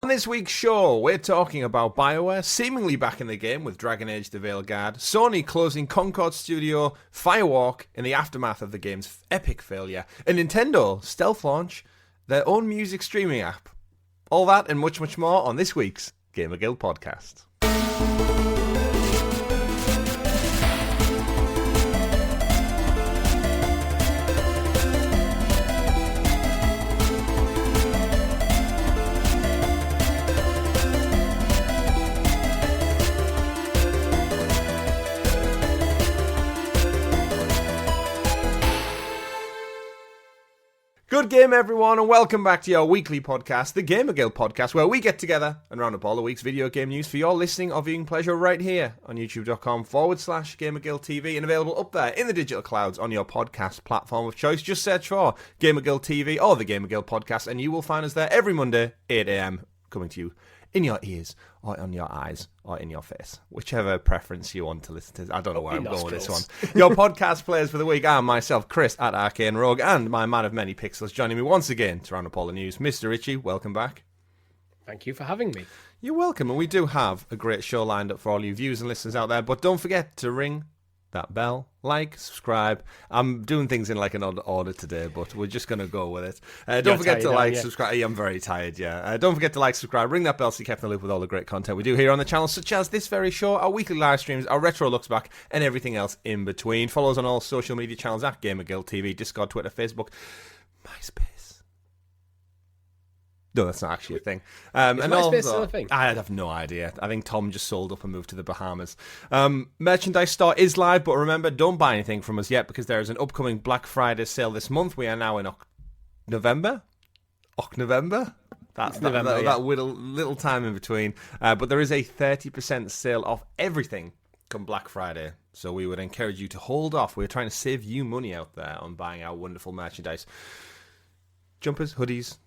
On this week's show, we're talking about BioWare seemingly back in the game with Dragon Age the Veilguard, Sony closing Concord studio Firewalk in the aftermath of the game's epic failure, and Nintendo stealth launch their own music streaming app. All that and much, much more on this week's GamerGuild Podcast. Good game, everyone, and welcome back to your weekly podcast, the GamerGuild Podcast, where we get together and round up all the week's video game news for your listening or viewing pleasure right here on youtube.com/GamerGuildTV and available up there in the digital clouds on your podcast platform of choice. Just search for GamerGuild TV or the GamerGuild Podcast, and you will find us there every Monday, 8 a.m, coming to you in your ears, or on your eyes, or in your face. Whichever preference you want to listen to. I don't know where I'm going with this one. Your podcast players for the week are myself, Chris, at Arcane Rogue, and my man of many pixels joining me once again to round up all the news, Mr. Richie. Welcome back. Thank you for having me. You're welcome, and we do have a great show lined up for all you viewers and listeners out there, but don't forget to ring that bell, like, subscribe. I'm doing things in like an odd order today, but we're just going to go with it. Don't forget to like, subscribe. Yeah, I'm very tired, yeah. Don't forget to like, subscribe, ring that bell so you kept in the loop with all the great content we do here on the channel, such as this very show, our weekly live streams, our retro looks back, and everything else in between. Follow us on all social media channels at GamerGuildTV, Discord, Twitter, Facebook, MySpace. No, that's not actually a thing. Is MySpace still a thing? I have no idea. I think Tom just sold up and moved to the Bahamas. Merchandise store is live, but remember, don't buy anything from us yet because there is an upcoming Black Friday sale this month. We are now in November? November? That little time in between. But there is a 30% sale off everything come Black Friday. So we would encourage you to hold off. We're trying to save you money out there on buying our wonderful merchandise. Jumpers, hoodies,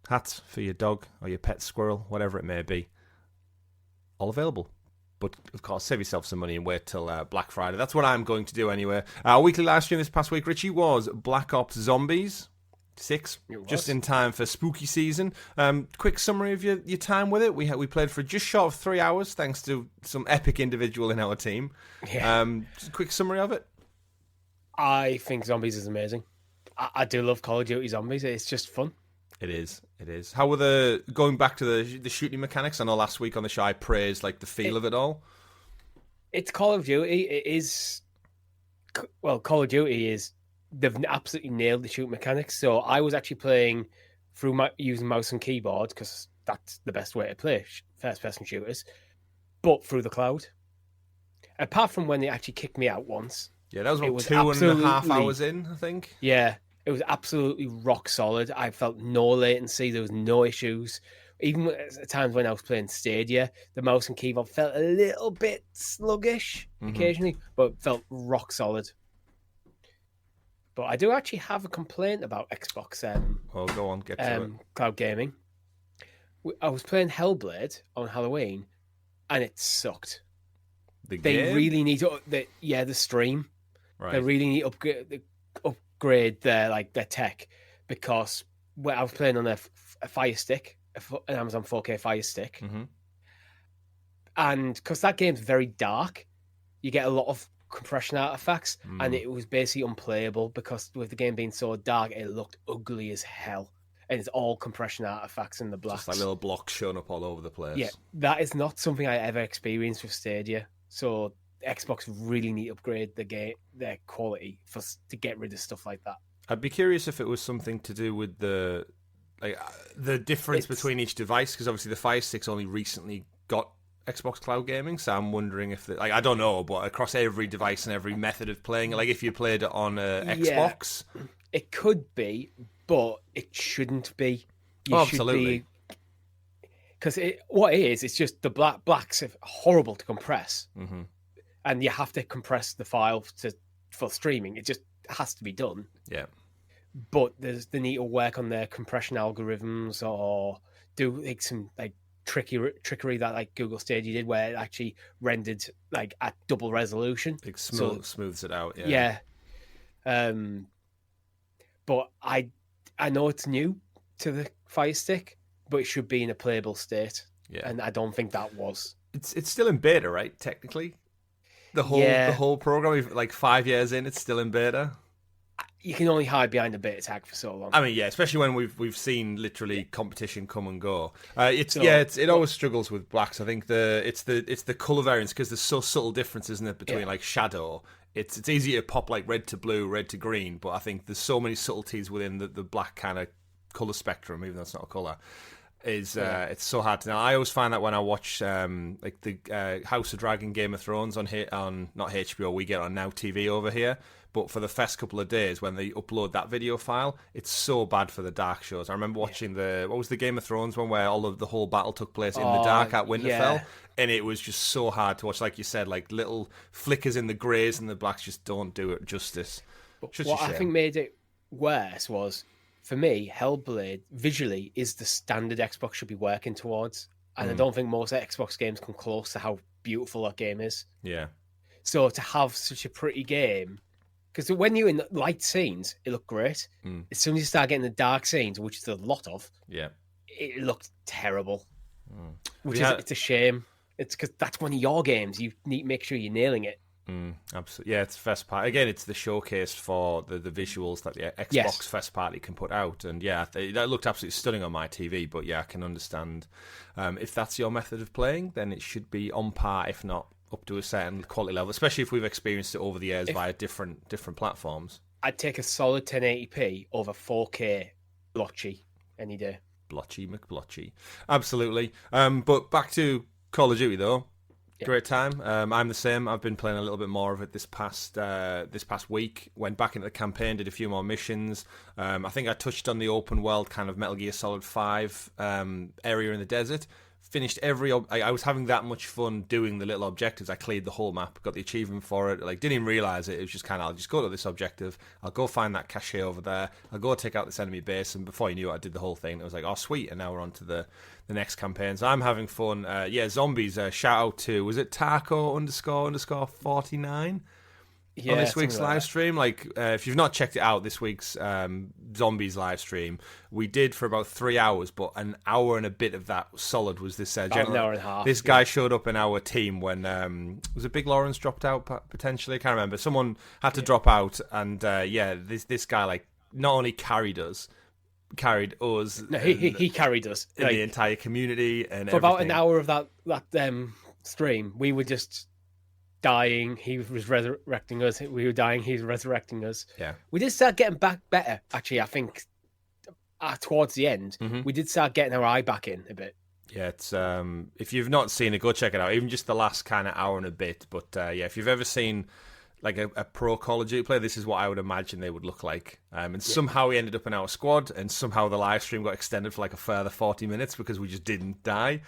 hats for your dog or your pet squirrel, whatever it may be, all available. But, of course, save yourself some money and wait till Black Friday. That's what I'm going to do anyway. Our weekly live stream this past week, Richie, was Black Ops Zombies 6, just in time for spooky season. Quick summary of your time with it. We played for just short of 3 hours, thanks to some epic individual in our team. Yeah. Quick summary of it. I think Zombies is amazing. I do love Call of Duty Zombies. It's just fun. It is. How were going back to the shooting mechanics? I know last week on the show I praised like the feel of it all. It's Call of Duty. It is, well, Call of Duty is, they've absolutely nailed the shooting mechanics. So I was actually playing through using mouse and keyboard because that's the best way to play first-person shooters, but through the cloud. Apart from when they actually kicked me out once. Yeah, that was about 2.5 hours in, I think. Yeah. It was absolutely rock solid. I felt no latency. There was no issues. Even at times when I was playing Stadia, the mouse and keyboard felt a little bit sluggish occasionally, but felt rock solid. But I do actually have a complaint about Xbox. Go on, get to it. Cloud gaming. I was playing Hellblade on Halloween, and it sucked. They really need to, the stream. Right. They really need to upgrade their tech, because when I was playing on a Fire Stick, an Amazon 4K Fire Stick, and because that game's very dark, you get a lot of compression artifacts, and it was basically unplayable because with the game being so dark, it looked ugly as hell, and it's all compression artifacts in the blacks. Just like little blocks showing up all over the place. Yeah, that is not something I ever experienced with Stadia. So Xbox really need to upgrade their quality to get rid of stuff like that. I'd be curious if it was something to do with the difference between each device, because obviously the Fire Stick's only recently got Xbox Cloud Gaming, so I'm wondering if I don't know, but across every device and every method of playing, like if you played it on Xbox, it could be, but it shouldn't be. Absolutely. Because what it is, it's just the blacks are horrible to compress. And you have to compress the file for streaming. It just has to be done. Yeah. But they need to work on their compression algorithms or do some trickery that Google Stadia did, where it actually rendered at double resolution. It smooths it out. Yeah. But I know it's new to the Fire Stick, Mm. but it should be in a playable state. Yeah. And I don't think that was. It's still in beta, right? Technically, the whole program, like 5 years in, it's still in beta. You can only hide behind a beta tag for so long. I mean, yeah, especially when we've seen literally competition come and go. It always struggles with blacks. I think it's the color variance, because there's so subtle difference, isn't it, between like shadow. It's easy to pop like red to blue, red to green, but I think there's so many subtleties within the black kind of color spectrum, even though it's not a color. It's so hard to know. I always find that when I watch like the House of Dragon, Game of Thrones on not HBO, we get on Now TV over here. But for the first couple of days, when they upload that video file, it's so bad for the dark shows. I remember watching what was the Game of Thrones one, where all of the whole battle took place in the dark at Winterfell, and it was just so hard to watch. Like you said, like little flickers in the greys and the blacks just don't do it justice. What I think made it worse was, for me, Hellblade visually is the standard Xbox should be working towards, and I don't think most Xbox games come close to how beautiful that game is. Yeah. So to have such a pretty game. Because when you're in the light scenes, it looked great. As soon as you start getting the dark scenes, which there's a lot of, it looked terrible. It's a shame. It's because that's one of your games. You need to make sure you're nailing it. Absolutely. Yeah, it's first party. Again, it's the showcase for the visuals that the Xbox first party can put out. And yeah, that looked absolutely stunning on my TV. But yeah, I can understand if that's your method of playing, then it should be on par, if not up to a certain quality level, especially if we've experienced it over the years via different platforms. I'd take a solid 1080p over 4K blotchy any day. Blotchy McBlotchy. Absolutely. But back to Call of Duty, though. Great time. I'm the same. I've been playing a little bit more of it this past week. Went back into the campaign, did a few more missions. I think I touched on the open world kind of Metal Gear Solid 5 area in the desert. Finished I was having that much fun doing the little objectives. I cleared the whole map, got the achievement for it. Like, didn't even realize it. It was just kind of, I'll just go to this objective. I'll go find that cache over there. I'll go take out this enemy base. And before you knew it, I did the whole thing. It was like, oh, sweet. And now we're on to the next campaign. So I'm having fun. Zombies. Shout out to, was it Taco__49? On this week's live stream. Like, if you've not checked it out, this week's Zombies live stream, we did for about 3 hours, but an hour and a bit of that solid was this gentleman. An hour and a half. This guy showed up in our team when was it Big Lawrence dropped out potentially? I can't remember. Someone had to drop out, and this guy like not only carried us. No, he carried us in the entire community and for everything. About an hour of that stream. We were just dying, he was resurrecting us. We were dying, he was resurrecting us. Yeah, we did start getting back better. Actually, I think towards the end, we did start getting our eye back in a bit. Yeah, it's if you've not seen it, go check it out. Even just the last kind of hour and a bit. But if you've ever seen like a pro Call of Duty player, this is what I would imagine they would look like. And somehow he ended up in our squad, and somehow the live stream got extended for like a further 40 minutes because we just didn't die.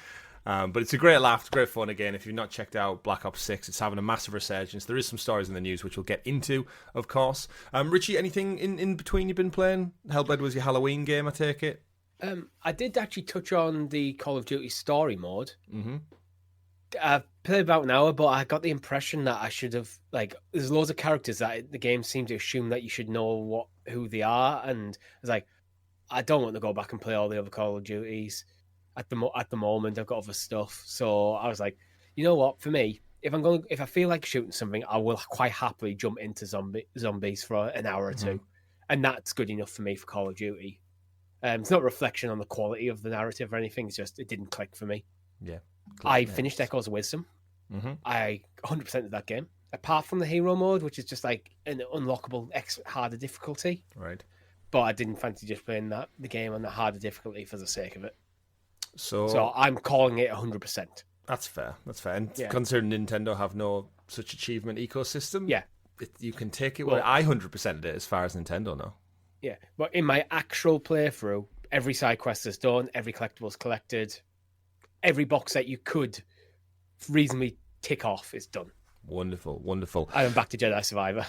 But it's a great laugh, it's great fun. Again, if you've not checked out Black Ops 6, it's having a massive resurgence. There is some stories in the news which we'll get into, of course. Richie, anything in between you've been playing? Hellblade was your Halloween game, I take it? I did actually touch on the Call of Duty story mode. I played about an hour, but I got the impression that I should have, like, there's loads of characters that the game seemed to assume that you should know who they are, and I was like, I don't want to go back and play all the other Call of Duties. At the moment, I've got other stuff, so I was like, you know what? For me, if I feel like shooting something, I will quite happily jump into zombies for an hour or two, and that's good enough for me for Call of Duty. It's not a reflection on the quality of the narrative or anything. It's just it didn't click for me. Yeah, I finished Echoes of Wisdom. I 100%ed that game, apart from the hero mode, which is just like an unlockable harder difficulty. Right. But I didn't fancy just playing the game on the harder difficulty for the sake of it. So I'm calling it 100%. That's fair. And considering Nintendo have no such achievement ecosystem, you can take it. Well, I 100%ed it as far as Nintendo know. Yeah, but in my actual playthrough, every side quest is done, every collectible is collected, every box that you could reasonably tick off is done. Wonderful. I'm back to Jedi Survivor.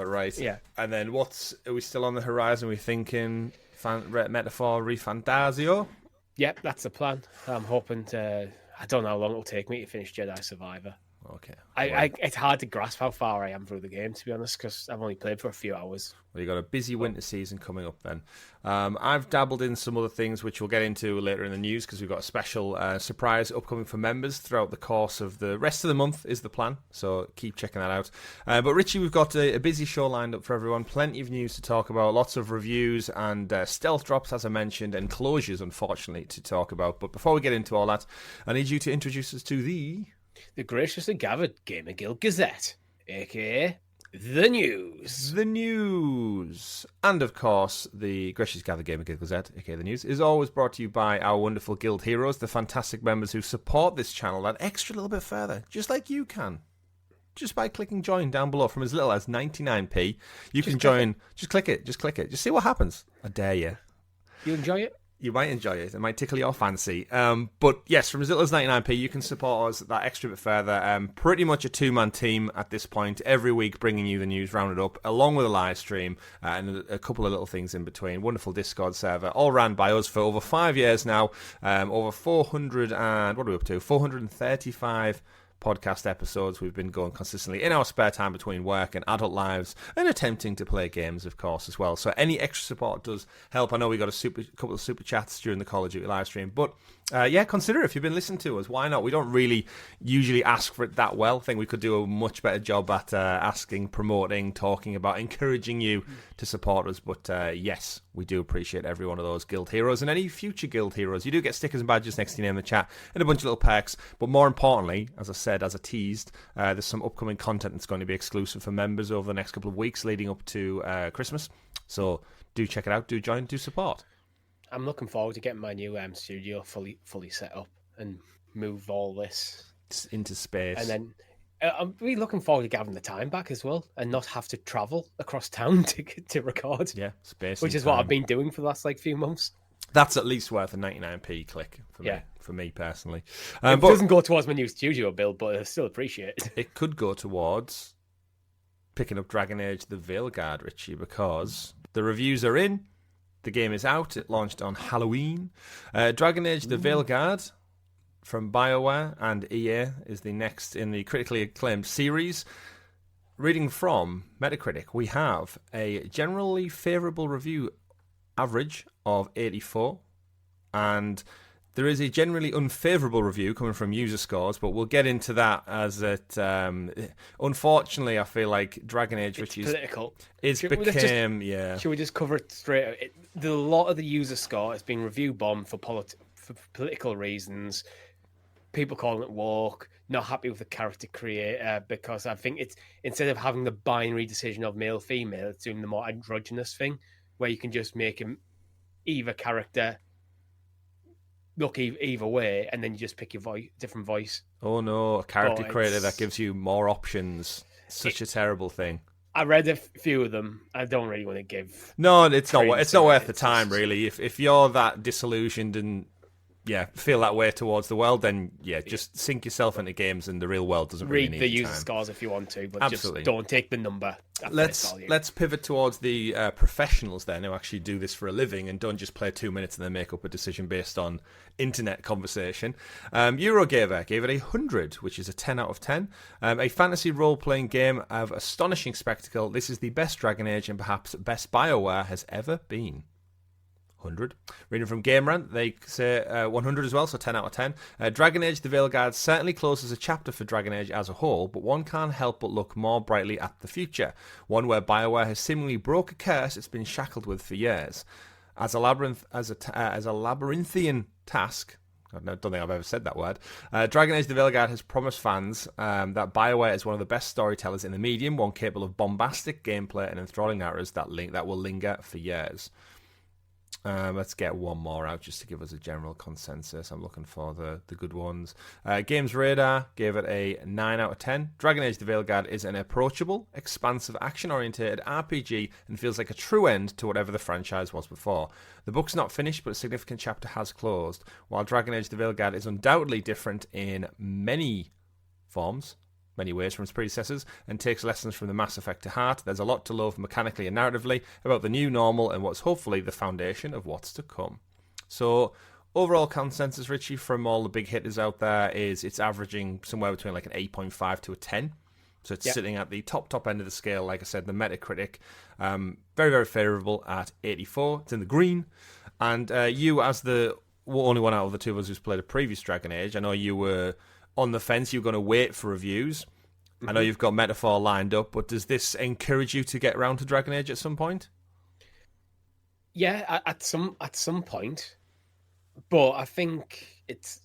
Right? Yeah. And then are we still on the horizon? Are we thinking Metaphor Refantasio? Yep, that's the plan. I'm hoping to. I don't know how long it'll take me to finish Jedi Survivor. Okay. It's hard to grasp how far I am through the game, to be honest, because I've only played for a few hours. Well, you've got a busy winter season coming up then. I've dabbled in some other things, which we'll get into later in the news, because we've got a special surprise upcoming for members throughout the course of the rest of the month is the plan, so keep checking that out. But Richie, we've got a busy show lined up for everyone, plenty of news to talk about, lots of reviews and stealth drops, as I mentioned, and closures, unfortunately, to talk about. But before we get into all that, I need you to introduce us to the graciously gathered Gamer Guild Gazette, aka the news. The news. And of course, the graciously gathered Gamer Guild Gazette, aka the news, is always brought to you by our wonderful guild heroes, the fantastic members who support this channel that extra little bit further, just like you can. Just by clicking join down below from as little as 99p, you can join. Just click it. Just see what happens. I dare you. You enjoy it? You might enjoy it. It might tickle your fancy. But yes, from as little as 99p, you can support us that extra bit further. Pretty much a two-man team at this point, every week bringing you the news rounded up, along with a live stream and a couple of little things in between. Wonderful Discord server, all ran by us for over 5 years now. Over 400 and, what are we up to? 435 podcast episodes. We've been going consistently in our spare time between work and adult lives, and attempting to play games, of course, as well. So any extra support does help. I know we got a couple of super chats during the Call of Duty live stream, but consider it if you've been listening to us. Why not? We don't really usually ask for it that well. I think we could do a much better job at asking, promoting, talking about, encouraging you to support us. But yes, we do appreciate every one of those guild heroes and any future guild heroes. You do get stickers and badges next to your name in the chat and a bunch of little perks. But more importantly, as I said, as I teased, there's some upcoming content that's going to be exclusive for members over the next couple of weeks leading up to Christmas. So do check it out, do join, do support. I'm looking forward to getting my new studio fully set up and move all this into space. And then I'm really looking forward to having the time back as well and not have to travel across town to record. Yeah, space. Which is time. What I've been doing for the last few months. That's at least worth a 99p click for me personally. It doesn't go towards my new studio build, but I still appreciate it. It could go towards picking up Dragon Age the Veilguard, Richie, because the reviews are in. The game is out. It launched on Halloween. Dragon Age the Veilguard from BioWare and EA is the next in the critically acclaimed series. Reading from Metacritic, we have a generally favourable review average of 84, and there is a generally unfavourable review coming from user scores, but we'll get into that as it... unfortunately, I feel like Dragon Age, which is political, should we just cover it straight? A lot of the user score has been review bombed for political reasons. People calling it woke, not happy with the character creator because I think it's, instead of having the binary decision of male female, it's doing the more androgynous thing where you can just make him either character look either way, and then you just pick your different voice. Oh no, a character creator that gives you more options. Such a terrible thing. I read a few of them. I don't really want to give. No, it's not worth the time, really. If you're that disillusioned and feel that way towards the world, then just sink yourself into games, and the real world doesn't really need the user time. Scores if you want to, but Absolutely. Just don't take the number. Let's pivot towards the professionals then, who actually do this for a living and don't just play 2 minutes and then make up a decision based on internet conversation. Eurogamer gave it 100, which is a 10 out of 10. A fantasy role-playing game of astonishing spectacle. This is the best Dragon Age and perhaps best BioWare has ever been. 100. Reading from GameRant, they say 100 as well, so 10 out of 10. Dragon Age the Veilguard certainly closes a chapter for Dragon Age as a whole, but one can't help but look more brightly at the future, one where BioWare has seemingly broke a curse it's been shackled with for years. As a labyrinthian task, I don't think I've ever said that word, Dragon Age the Veilguard has promised fans that BioWare is one of the best storytellers in the medium, one capable of bombastic gameplay and enthralling narratives that will linger for years. Let's get one more out just to give us a general consensus. I'm looking for the good ones. Games Radar gave it a 9 out of 10. Dragon Age the Veilguard is an approachable, expansive, action-oriented RPG and feels like a true end to whatever the franchise was before. The book's not finished, but a significant chapter has closed. While Dragon Age the Veilguard is undoubtedly different in many ways from its predecessors, and takes lessons from the Mass Effect to heart, there's a lot to love mechanically and narratively about the new normal and what's hopefully the foundation of what's to come. So, overall consensus, Richie, from all the big hitters out there is it's averaging somewhere between like an 8.5 to a 10. So it's sitting at the top end of the scale. Like I said, the Metacritic, very, very favourable at 84. It's in the green. And you, as the only one out of the two of us who's played a previous Dragon Age, I know you were on the fence. You were going to wait for reviews. I know you've got Metaphor lined up, but does this encourage you to get around to Dragon Age at some point? Yeah, at some point. But I think it's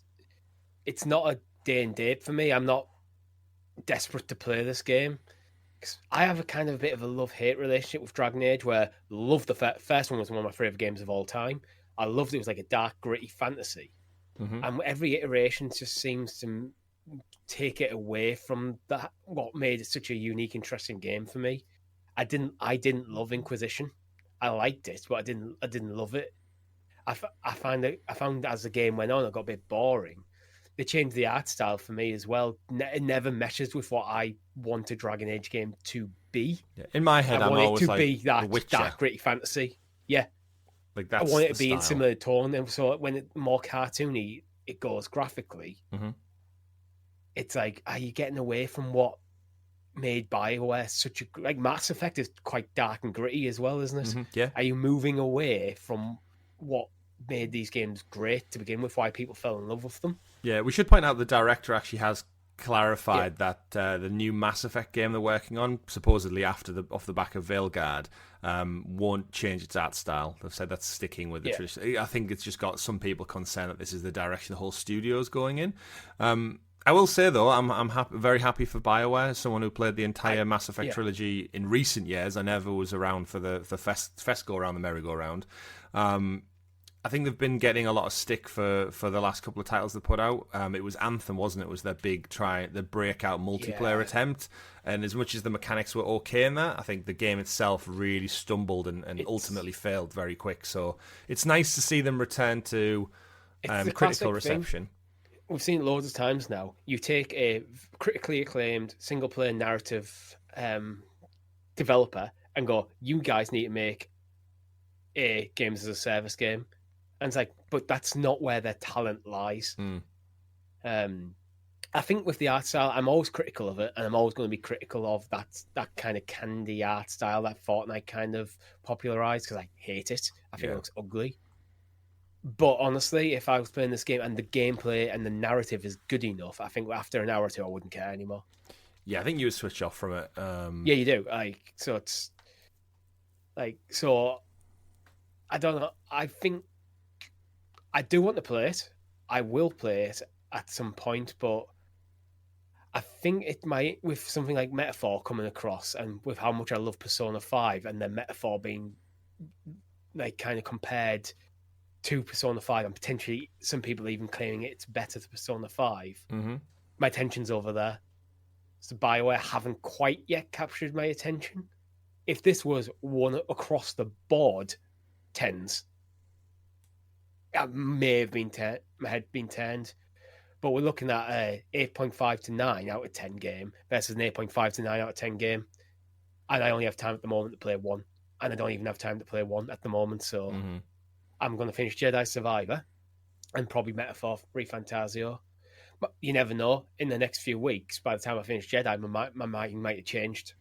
not a day and date for me. I'm not desperate to play this game. I have a kind of a bit of a love-hate relationship with Dragon Age, where I love the first one was one of my favourite games of all time. I loved it. It was like a dark, gritty fantasy. And every iteration just seems to take it away from that, what made it such a unique, interesting game for me. I didn't love Inquisition. I liked it, but I didn't love it. I found as the game went on, it got a bit boring. They changed the art style for me as well. It never meshes with what I want a Dragon Age game to be. Yeah. In my head, I'm always like be that dark, gritty fantasy. Yeah, like that's I want it to be in similar tone. And so when it's more cartoony, it goes graphically. It's like, are you getting away from what made BioWare such a like Mass Effect is quite dark and gritty as well, isn't it? Yeah. Are you moving away from what made these games great to begin with? Why people fell in love with them? Yeah, we should point out the director actually has clarified that the new Mass Effect game they're working on, supposedly off the back of Veilguard, won't change its art style. They've said that's sticking with the tradition. I think it's just got some people concerned that this is the direction the whole studio is going in. I will say though, I'm very happy for BioWare. As someone who played the entire Mass Effect trilogy in recent years, I never was around for the fest go around the merry-go-round. I think they've been getting a lot of stick for the last couple of titles they put out. It was Anthem, wasn't it? It was their big the breakout multiplayer attempt. And as much as the mechanics were okay in that, I think the game itself really stumbled and ultimately failed very quick. So it's nice to see them return to critical reception. We've seen it loads of times now. You take a critically acclaimed single-player narrative developer and go, you guys need to make a games as a service game. And it's like, but that's not where their talent lies. I think with the art style, I'm always critical of it, and I'm always going to be critical of that kind of candy art style that Fortnite kind of popularized, because I hate it. I think it looks ugly. But honestly, if I was playing this game and the gameplay and the narrative is good enough, I think after an hour or two, I wouldn't care anymore. Yeah, I think you would switch off from it. Yeah, you do. I don't know. I think I do want to play it. I will play it at some point, but I think it might, with something like Metaphor coming across, and with how much I love Persona 5, and then Metaphor being like kind of compared to Persona 5, and potentially some people even claiming it's better than Persona 5. My attention's over there. So BioWare haven't quite yet captured my attention. If this was one across the board 10s, I may have been my head been turned. But we're looking at a 8.5 to 9 out of 10 game versus an 8.5 to 9 out of 10 game. And I only have time at the moment to play one. And I don't even have time to play one at the moment. So I'm going to finish Jedi Survivor and probably Metaphor ReFantazio. But you never know. In the next few weeks, by the time I finish Jedi, my mind might have changed.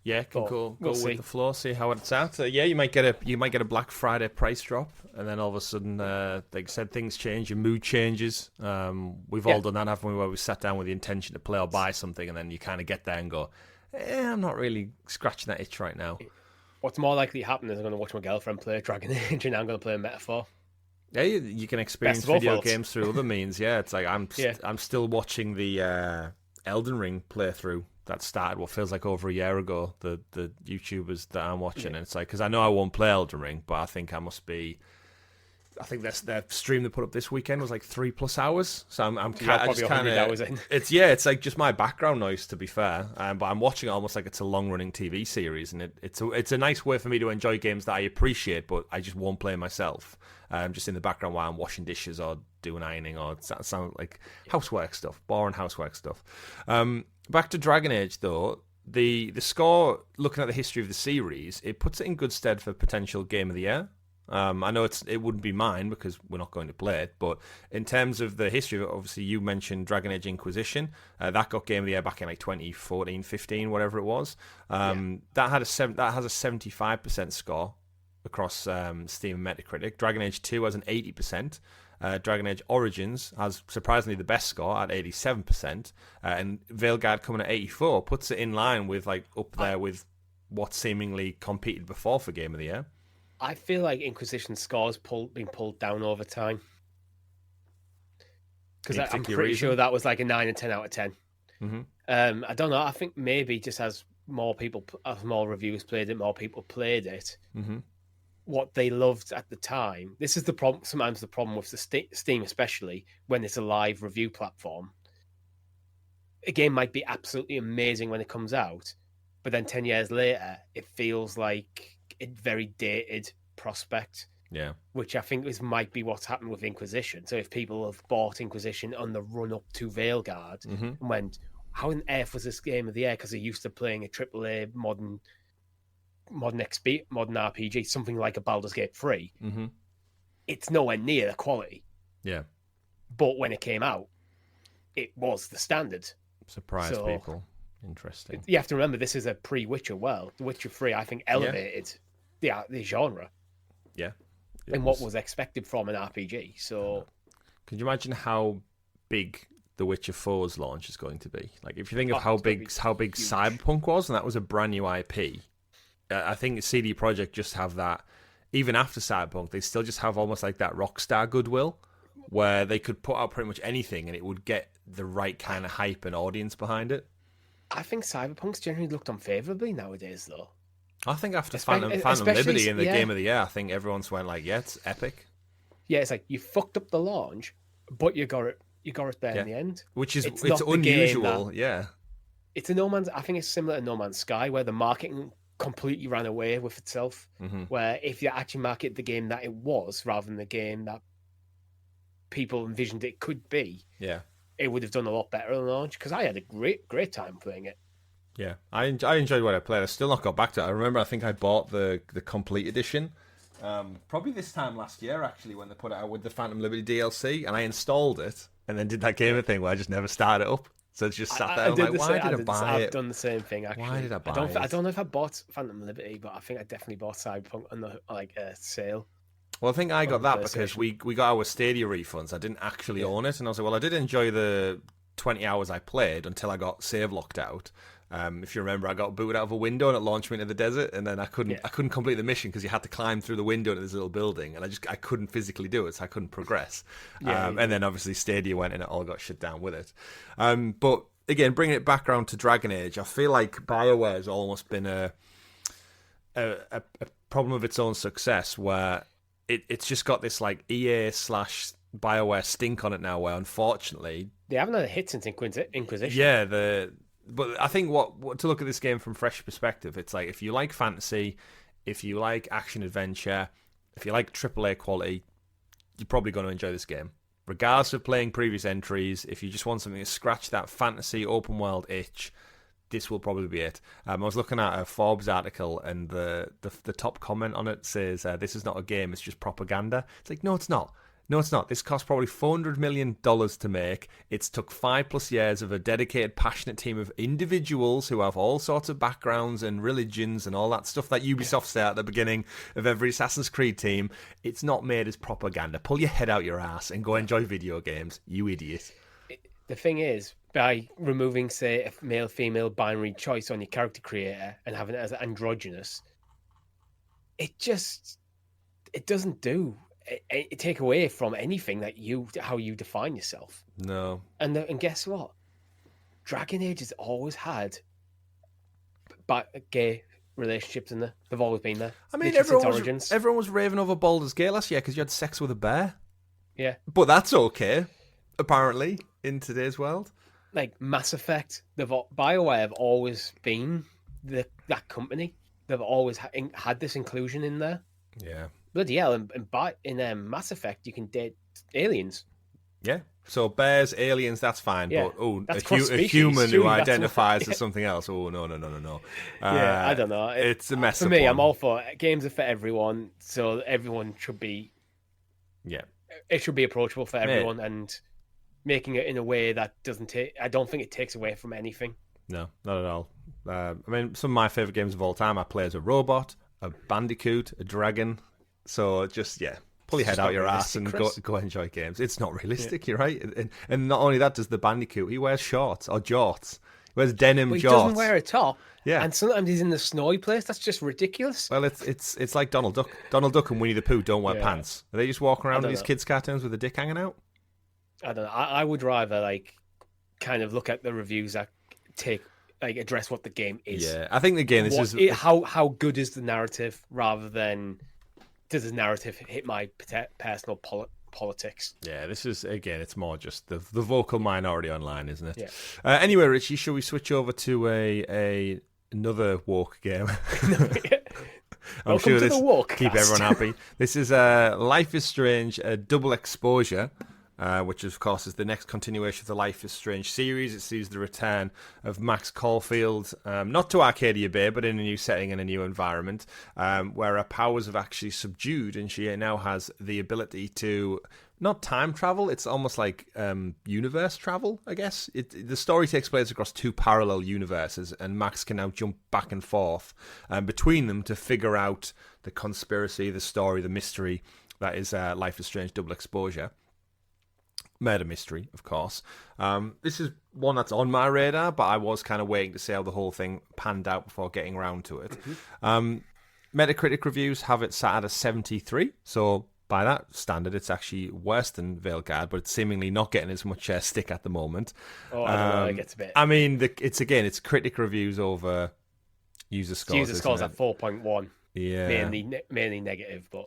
Yeah, go with the flow, see how it's at. You might get a Black Friday price drop, and then all of a sudden, like I said, things change, your mood changes. We've all done that, haven't we? Where we sat down with the intention to play or buy something, and then you kind of get there and go, I'm not really scratching that itch right now. What's more likely to happen is I'm going to watch my girlfriend play Dragon Age, and I'm going to play Metaphor. Yeah, you can experience video games through other means. Yeah, it's like I'm still watching the Elden Ring playthrough that started what feels like over a year ago. The YouTubers that I'm watching, and it's like, because I know I won't play Elden Ring, but I think their stream they put up this weekend was like 3+ hours. So I'm kind of it's like just my background noise, to be fair. But I'm watching it almost like it's a long running TV series, and it's a nice way for me to enjoy games that I appreciate, but I just won't play myself. Just in the background while I'm washing dishes or doing ironing, or sound like housework stuff, boring housework stuff. Back to Dragon Age though, the score, looking at the history of the series, it puts it in good stead for potential Game of the Year. I know it wouldn't be mine because we're not going to play it, but in terms of the history of it, obviously you mentioned Dragon Age Inquisition. That got Game of the Year back in like 2014, 15, whatever it was. That has a 75% score across Steam and Metacritic. Dragon Age 2 has an 80%. Dragon Age Origins has surprisingly the best score at 87%, and Veilguard coming at 84 puts it in line with like up there with what seemingly competed before for Game of the Year. I feel like Inquisition scores been pulled down over time. Because I'm pretty sure that was like a 9 and 10 out of 10. Mm-hmm. I don't know. I think maybe just as more reviewers played it, more people played it. Mm-hmm. What they loved at the time. This is the problem. Sometimes the problem with the Steam, especially when it's a live review platform. A game might be absolutely amazing when it comes out, but then 10 years later, it feels like a very dated prospect. Yeah. Which I think might be what's happened with Inquisition. So if people have bought Inquisition on the run up to Veilguard and went, how on earth was this Game of the Year? Because they're used to playing a AAA modern RPG, something like a Baldur's Gate 3. Mm-hmm. It's nowhere near the quality. Yeah. But when it came out, it was the standard. Surprised people. Interesting. You have to remember, this is a pre-Witcher world. The Witcher 3, I think, elevated the genre. Yeah. And what was expected from an RPG. So, can you imagine how big The Witcher 4's launch is going to be? Like, if you think of how big Cyberpunk was, and that was a brand new IP, I think CD Projekt just have that. Even after Cyberpunk, they still just have almost like that Rockstar goodwill, where they could put out pretty much anything and it would get the right kind of hype and audience behind it. I think Cyberpunk's generally looked unfavorably nowadays, though. I think after Phantom Liberty in the Game of the Year, I think everyone's went like, yeah, it's epic. Yeah, it's like you fucked up the launch, but you got it there in the end. Which is it's unusual, yeah. It's a No Man's. I think it's similar to No Man's Sky, where the marketing completely ran away with itself. Where if you actually market the game that it was, rather than the game that people envisioned it could be, it would have done a lot better on launch. Because I had a great time playing it. Yeah, I enjoyed what I played. I still not got back to it. I remember I think I bought the complete edition, probably this time last year actually, when they put it out with the Phantom Liberty DLC, and I installed it and then did that gamer thing where I just never started it up. So it's just sat there. I'm like, why did I buy it? I've done the same thing actually. Why did I buy it? I don't know if I bought Phantom Liberty, but I think I definitely bought Cyberpunk on the sale. Well, I think I got that because we got our Stadia refunds. I didn't actually own it, and I was like, well, I did enjoy the 20 hours I played until I got save locked out. If you remember, I got booted out of a window and it launched me into the desert, and then I couldn't complete the mission because you had to climb through the window into this little building, and I couldn't physically do it, so I couldn't progress. And then obviously Stadia went and it all got shut down with it. But again, bringing it back around to Dragon Age, I feel like BioWare has almost been a problem of its own success, where it's just got this like EA/BioWare stink on it now, where unfortunately they haven't had a hit since Inquisition. Yeah, but I think what to look at this game from fresh perspective, it's like if you like fantasy, if you like action adventure, if you like AAA quality, you're probably going to enjoy this game. Regardless of playing previous entries, if you just want something to scratch that fantasy open world itch, this will probably be it. I was looking at a Forbes article, and the top comment on it says, "This is not a game; it's just propaganda." It's like, no, it's not. No, it's not. This cost probably $400 million to make. It's took 5+ years of a dedicated, passionate team of individuals who have all sorts of backgrounds and religions and all that stuff that Ubisoft say at the beginning of every Assassin's Creed team. It's not made as propaganda. Pull your head out your ass and go enjoy video games, you idiot. The thing is, by removing, say, a male-female binary choice on your character creator and having it as androgynous, it doesn't do. It take away from anything that how you define yourself. No. And guess what? Dragon Age has always had gay relationships in there. They've always been there. I mean, everyone was raving over Baldur's Gate last year because you had sex with a bear. Yeah. But that's okay, apparently, in today's world. Like Mass Effect, BioWare have always been that company. They've always had this inclusion in there. Yeah. Bloody hell! In Mass Effect, you can date aliens. Yeah, So bears, aliens, that's fine. Yeah, But that's a human who Surely that's identifies what- as something else. Oh, no. Yeah, I don't know. It's a mess for up me. one. I'm all for games are for everyone, so everyone should be. Yeah. It should be approachable for everyone, and making it in a way that doesn't take. I don't think it takes away from anything. No, not at all. I mean, some of my favourite games of all time, I play as a robot, a bandicoot, a dragon. So just, pull your head out your ass and go enjoy games. It's not realistic, you're right. And not only that does the bandicoot, he wears shorts or jorts. He wears denim But he jorts. doesn't wear a top. Yeah. And sometimes he's in the snowy place. That's just ridiculous. Well, it's like Donald Duck. Donald Duck and Winnie the Pooh don't wear pants. They just walk around in these kids' cartoons with a dick hanging out. I don't know. I would rather kind of look at the reviews that address what the game is. Yeah, I think the game how good is the narrative rather than does the narrative hit my personal politics. Yeah, this is, again, it's more just the vocal minority online, isn't it? Yeah. Anyway, Richie, shall we switch over to another woke game? I'm sure this keep everyone happy. This is Life is Strange, a double exposure. Which, of course, is the next continuation of the Life is Strange series. It sees the return of Max Caulfield, not to Arcadia Bay, but in a new setting and a new environment, where her powers have actually subdued, and she now has the ability to not time travel. It's almost like universe travel, I guess. The story takes place across two parallel universes, and Max can now jump back and forth between them to figure out the conspiracy, the story, the mystery that is Life is Strange Double Exposure. Murder mystery, of course. This is one that's on my radar, but I was kind of waiting to see how the whole thing panned out before getting around to it. Metacritic reviews have it sat at a 73, so by that standard, it's actually worse than Veilguard, but it's seemingly not getting as much stick at the moment. Oh, I don't know. It gets a bit. I mean, it's critic reviews over user scores. User scores at 4.1. Yeah, mainly negative, but.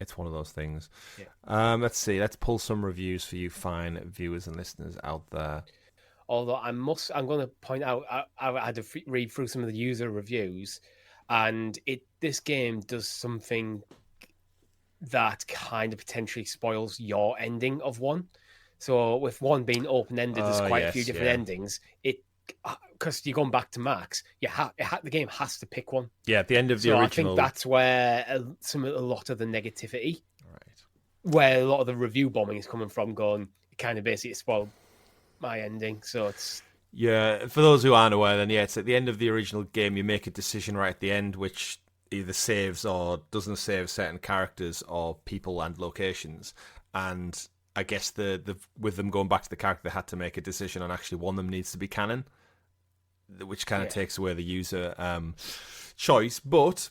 It's one of those things. Yeah. Let's see. Let's pull some reviews for you fine viewers and listeners out there. Although I'm going to point out, I had to read through some of the user reviews, and this game does something that kind of potentially spoils your ending of one. So with one being open-ended, there's quite a few different endings. Because you're going back to Max, the game has to pick one. Yeah, at the end of the original. I think that's where a lot of the negativity, where a lot of the review bombing is coming from, it kind of basically spoiled my ending. So it's... Yeah, for those who aren't aware, then it's at the end of the original game, you make a decision right at the end, which either saves or doesn't save certain characters or people and locations. And I guess with them going back to the character, they had to make a decision on actually one of them needs to be canon, which kind of takes away the user choice. But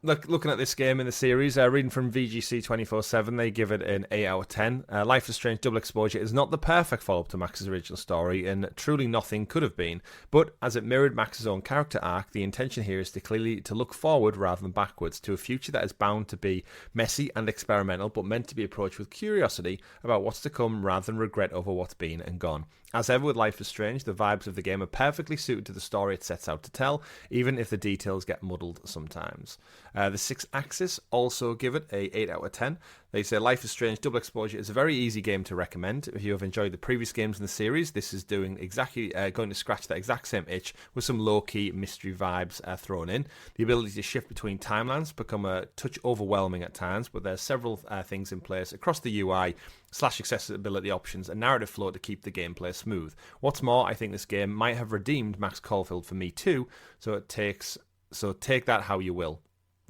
looking at this game in the series, reading from VGC 24/7, they give it an 8 out of 10. Life is Strange Double Exposure is not the perfect follow-up to Max's original story, and truly nothing could have been. But as it mirrored Max's own character arc, the intention here is to look forward rather than backwards to a future that is bound to be messy and experimental, but meant to be approached with curiosity about what's to come rather than regret over what's been and gone. As ever with Life is Strange, the vibes of the game are perfectly suited to the story it sets out to tell, even if the details get muddled sometimes. The Six Axis also give it a 8 out of 10. They say Life is Strange Double Exposure is a very easy game to recommend. If you have enjoyed the previous games in the series, this is doing going to scratch that exact same itch with some low-key mystery vibes thrown in. The ability to shift between timelines become a touch overwhelming at times, but there's several things in place across the UI / accessibility options and narrative flow to keep the gameplay smooth. What's more, I think this game might have redeemed Max Caulfield for me too, so take that how you will.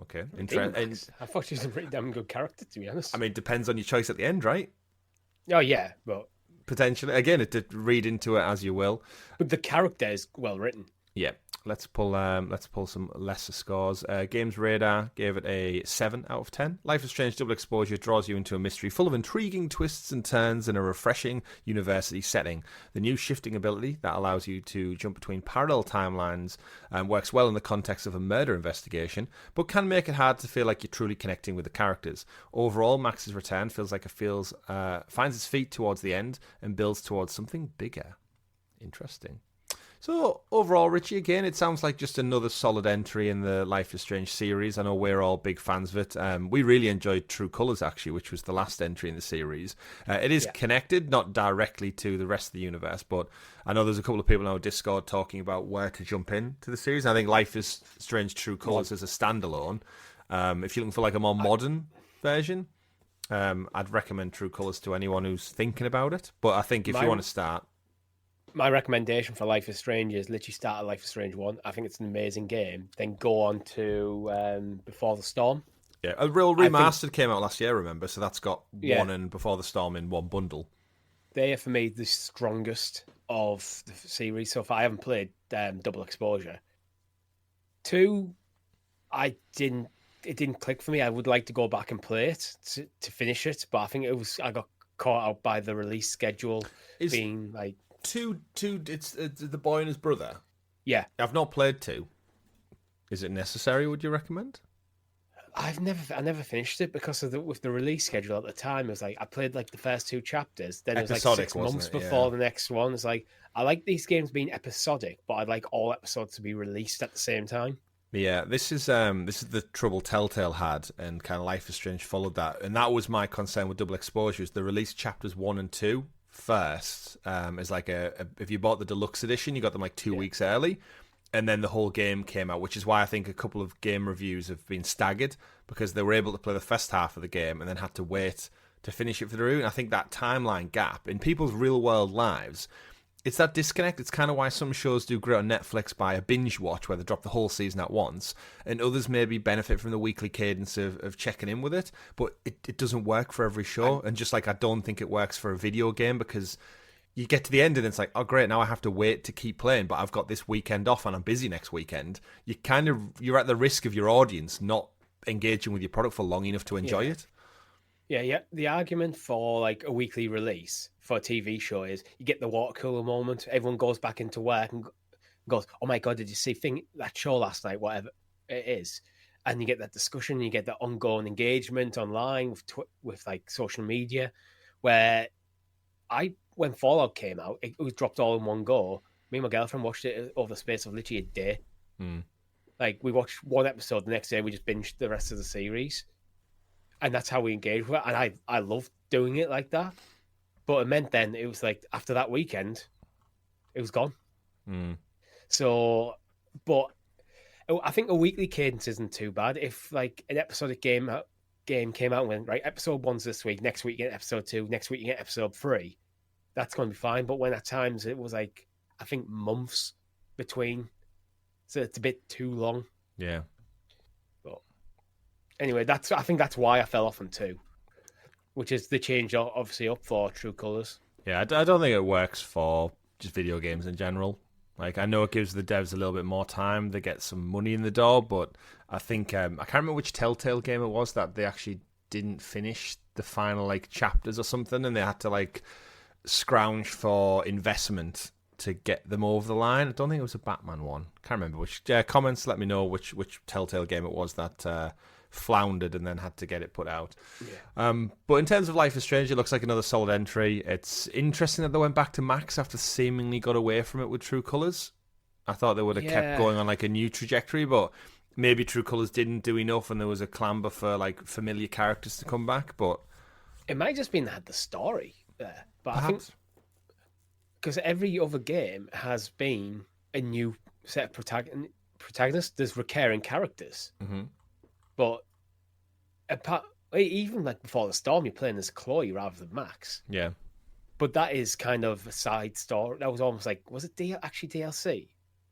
Okay. I thought she was a pretty damn good character, to be honest. I mean, it depends on your choice at the end, right? Oh, yeah, but... Potentially. Again, it did read into it as you will. But the character is well written. Yeah. Let's pull some lesser scores. Games Radar gave it a 7 out of 10. Life is Strange Double Exposure draws you into a mystery full of intriguing twists and turns in a refreshing university setting. The new shifting ability that allows you to jump between parallel timelines works well in the context of a murder investigation, but can make it hard to feel like you're truly connecting with the characters. Overall, Max's return feels like finds its feet towards the end and builds towards something bigger. Interesting. So overall, Richie, again, it sounds like just another solid entry in the Life is Strange series. I know we're all big fans of it. We really enjoyed True Colors, actually, which was the last entry in the series. It is connected, not directly to the rest of the universe, but I know there's a couple of people on our Discord talking about where to jump in to the series. I think Life is Strange True Colors is a standalone. If you're looking for like a more modern version, I'd recommend True Colors to anyone who's thinking about it. But I think if you want to start... My recommendation for Life is Strange is literally start at Life is Strange 1. I think it's an amazing game. Then go on to Before the Storm. Yeah, a real remastered came out last year, remember? So that's got 1 and Before the Storm in one bundle. They are, for me, the strongest of the series so far. I haven't played Double Exposure. 2, it didn't click for me. I would like to go back and play it to finish it, but I think I got caught out by the release schedule being like... Two. It's the boy and his brother. Yeah, I've not played 2. Is it necessary? Would you recommend? I never finished it because of with the release schedule at the time. It was like I played like the first 2 chapters. Then it was like 6 months before the next one. It's like I like these games being episodic, but I'd like all episodes to be released at the same time. Yeah, this is the trouble Telltale had, and kind of Life is Strange followed that, and that was my concern with Double Exposure. Is the release chapters 1 and 2 first is like if you bought the deluxe edition, you got them like 2 weeks early, and then the whole game came out, which is why I think a couple of game reviews have been staggered because they were able to play the first half of the game and then had to wait to finish it for the review. And I think that timeline gap in people's real world lives, it's that disconnect. It's kind of why some shows do great on Netflix by a binge watch where they drop the whole season at once, and others maybe benefit from the weekly cadence of checking in with it, but it doesn't work for every show. And just like I don't think it works for a video game, because you get to the end and it's like, oh great, now I have to wait to keep playing, but I've got this weekend off and I'm busy next weekend. You're at the risk of your audience not engaging with your product for long enough to enjoy it. Yeah. The argument for like a weekly release for a TV show is you get the water cooler moment. Everyone goes back into work and goes, "Oh my god, did you see that show last night?" Whatever it is, and you get that discussion. You get that ongoing engagement online with like social media. Where when Fallout came out, it was dropped all in one go. Me and my girlfriend watched it over the space of literally a day. Like we watched one episode, the next day we just binged the rest of the series. And that's how we engage with it. And I love doing it like that. But it meant then it was like after that weekend, it was gone. So, but I think a weekly cadence isn't too bad. If like an episodic game came out and went, right, episode 1's this week, next week you get episode 2, next week you get episode 3, that's going to be fine. But when at times it was like, I think months between, so it's a bit too long. Yeah. Anyway, I think that's why I fell off on 2, which is the change obviously up for True Colors. Yeah, I don't think it works for just video games in general. Like, I know it gives the devs a little bit more time, they get some money in the door, but I think I can't remember which Telltale game it was that they actually didn't finish the final like chapters or something, and they had to like scrounge for investment to get them over the line. I don't think it was a Batman one. Can't remember which. Comments, let me know which Telltale game it was that floundered and then had to get it put out. But in terms of Life is Strange, it looks like another solid entry. It's interesting that they went back to Max after seemingly got away from it with True Colors. I thought they would have kept going on like a new trajectory, but maybe True Colors didn't do enough and there was a clamber for like familiar characters to come back. But it might just been they had the story there. But perhaps. I think because every other game has been a new set of protagonists, there's recurring characters. But even like Before the Storm, you're playing as Chloe rather than Max. Yeah. But that is kind of a side story. That was almost like, was it actually DLC?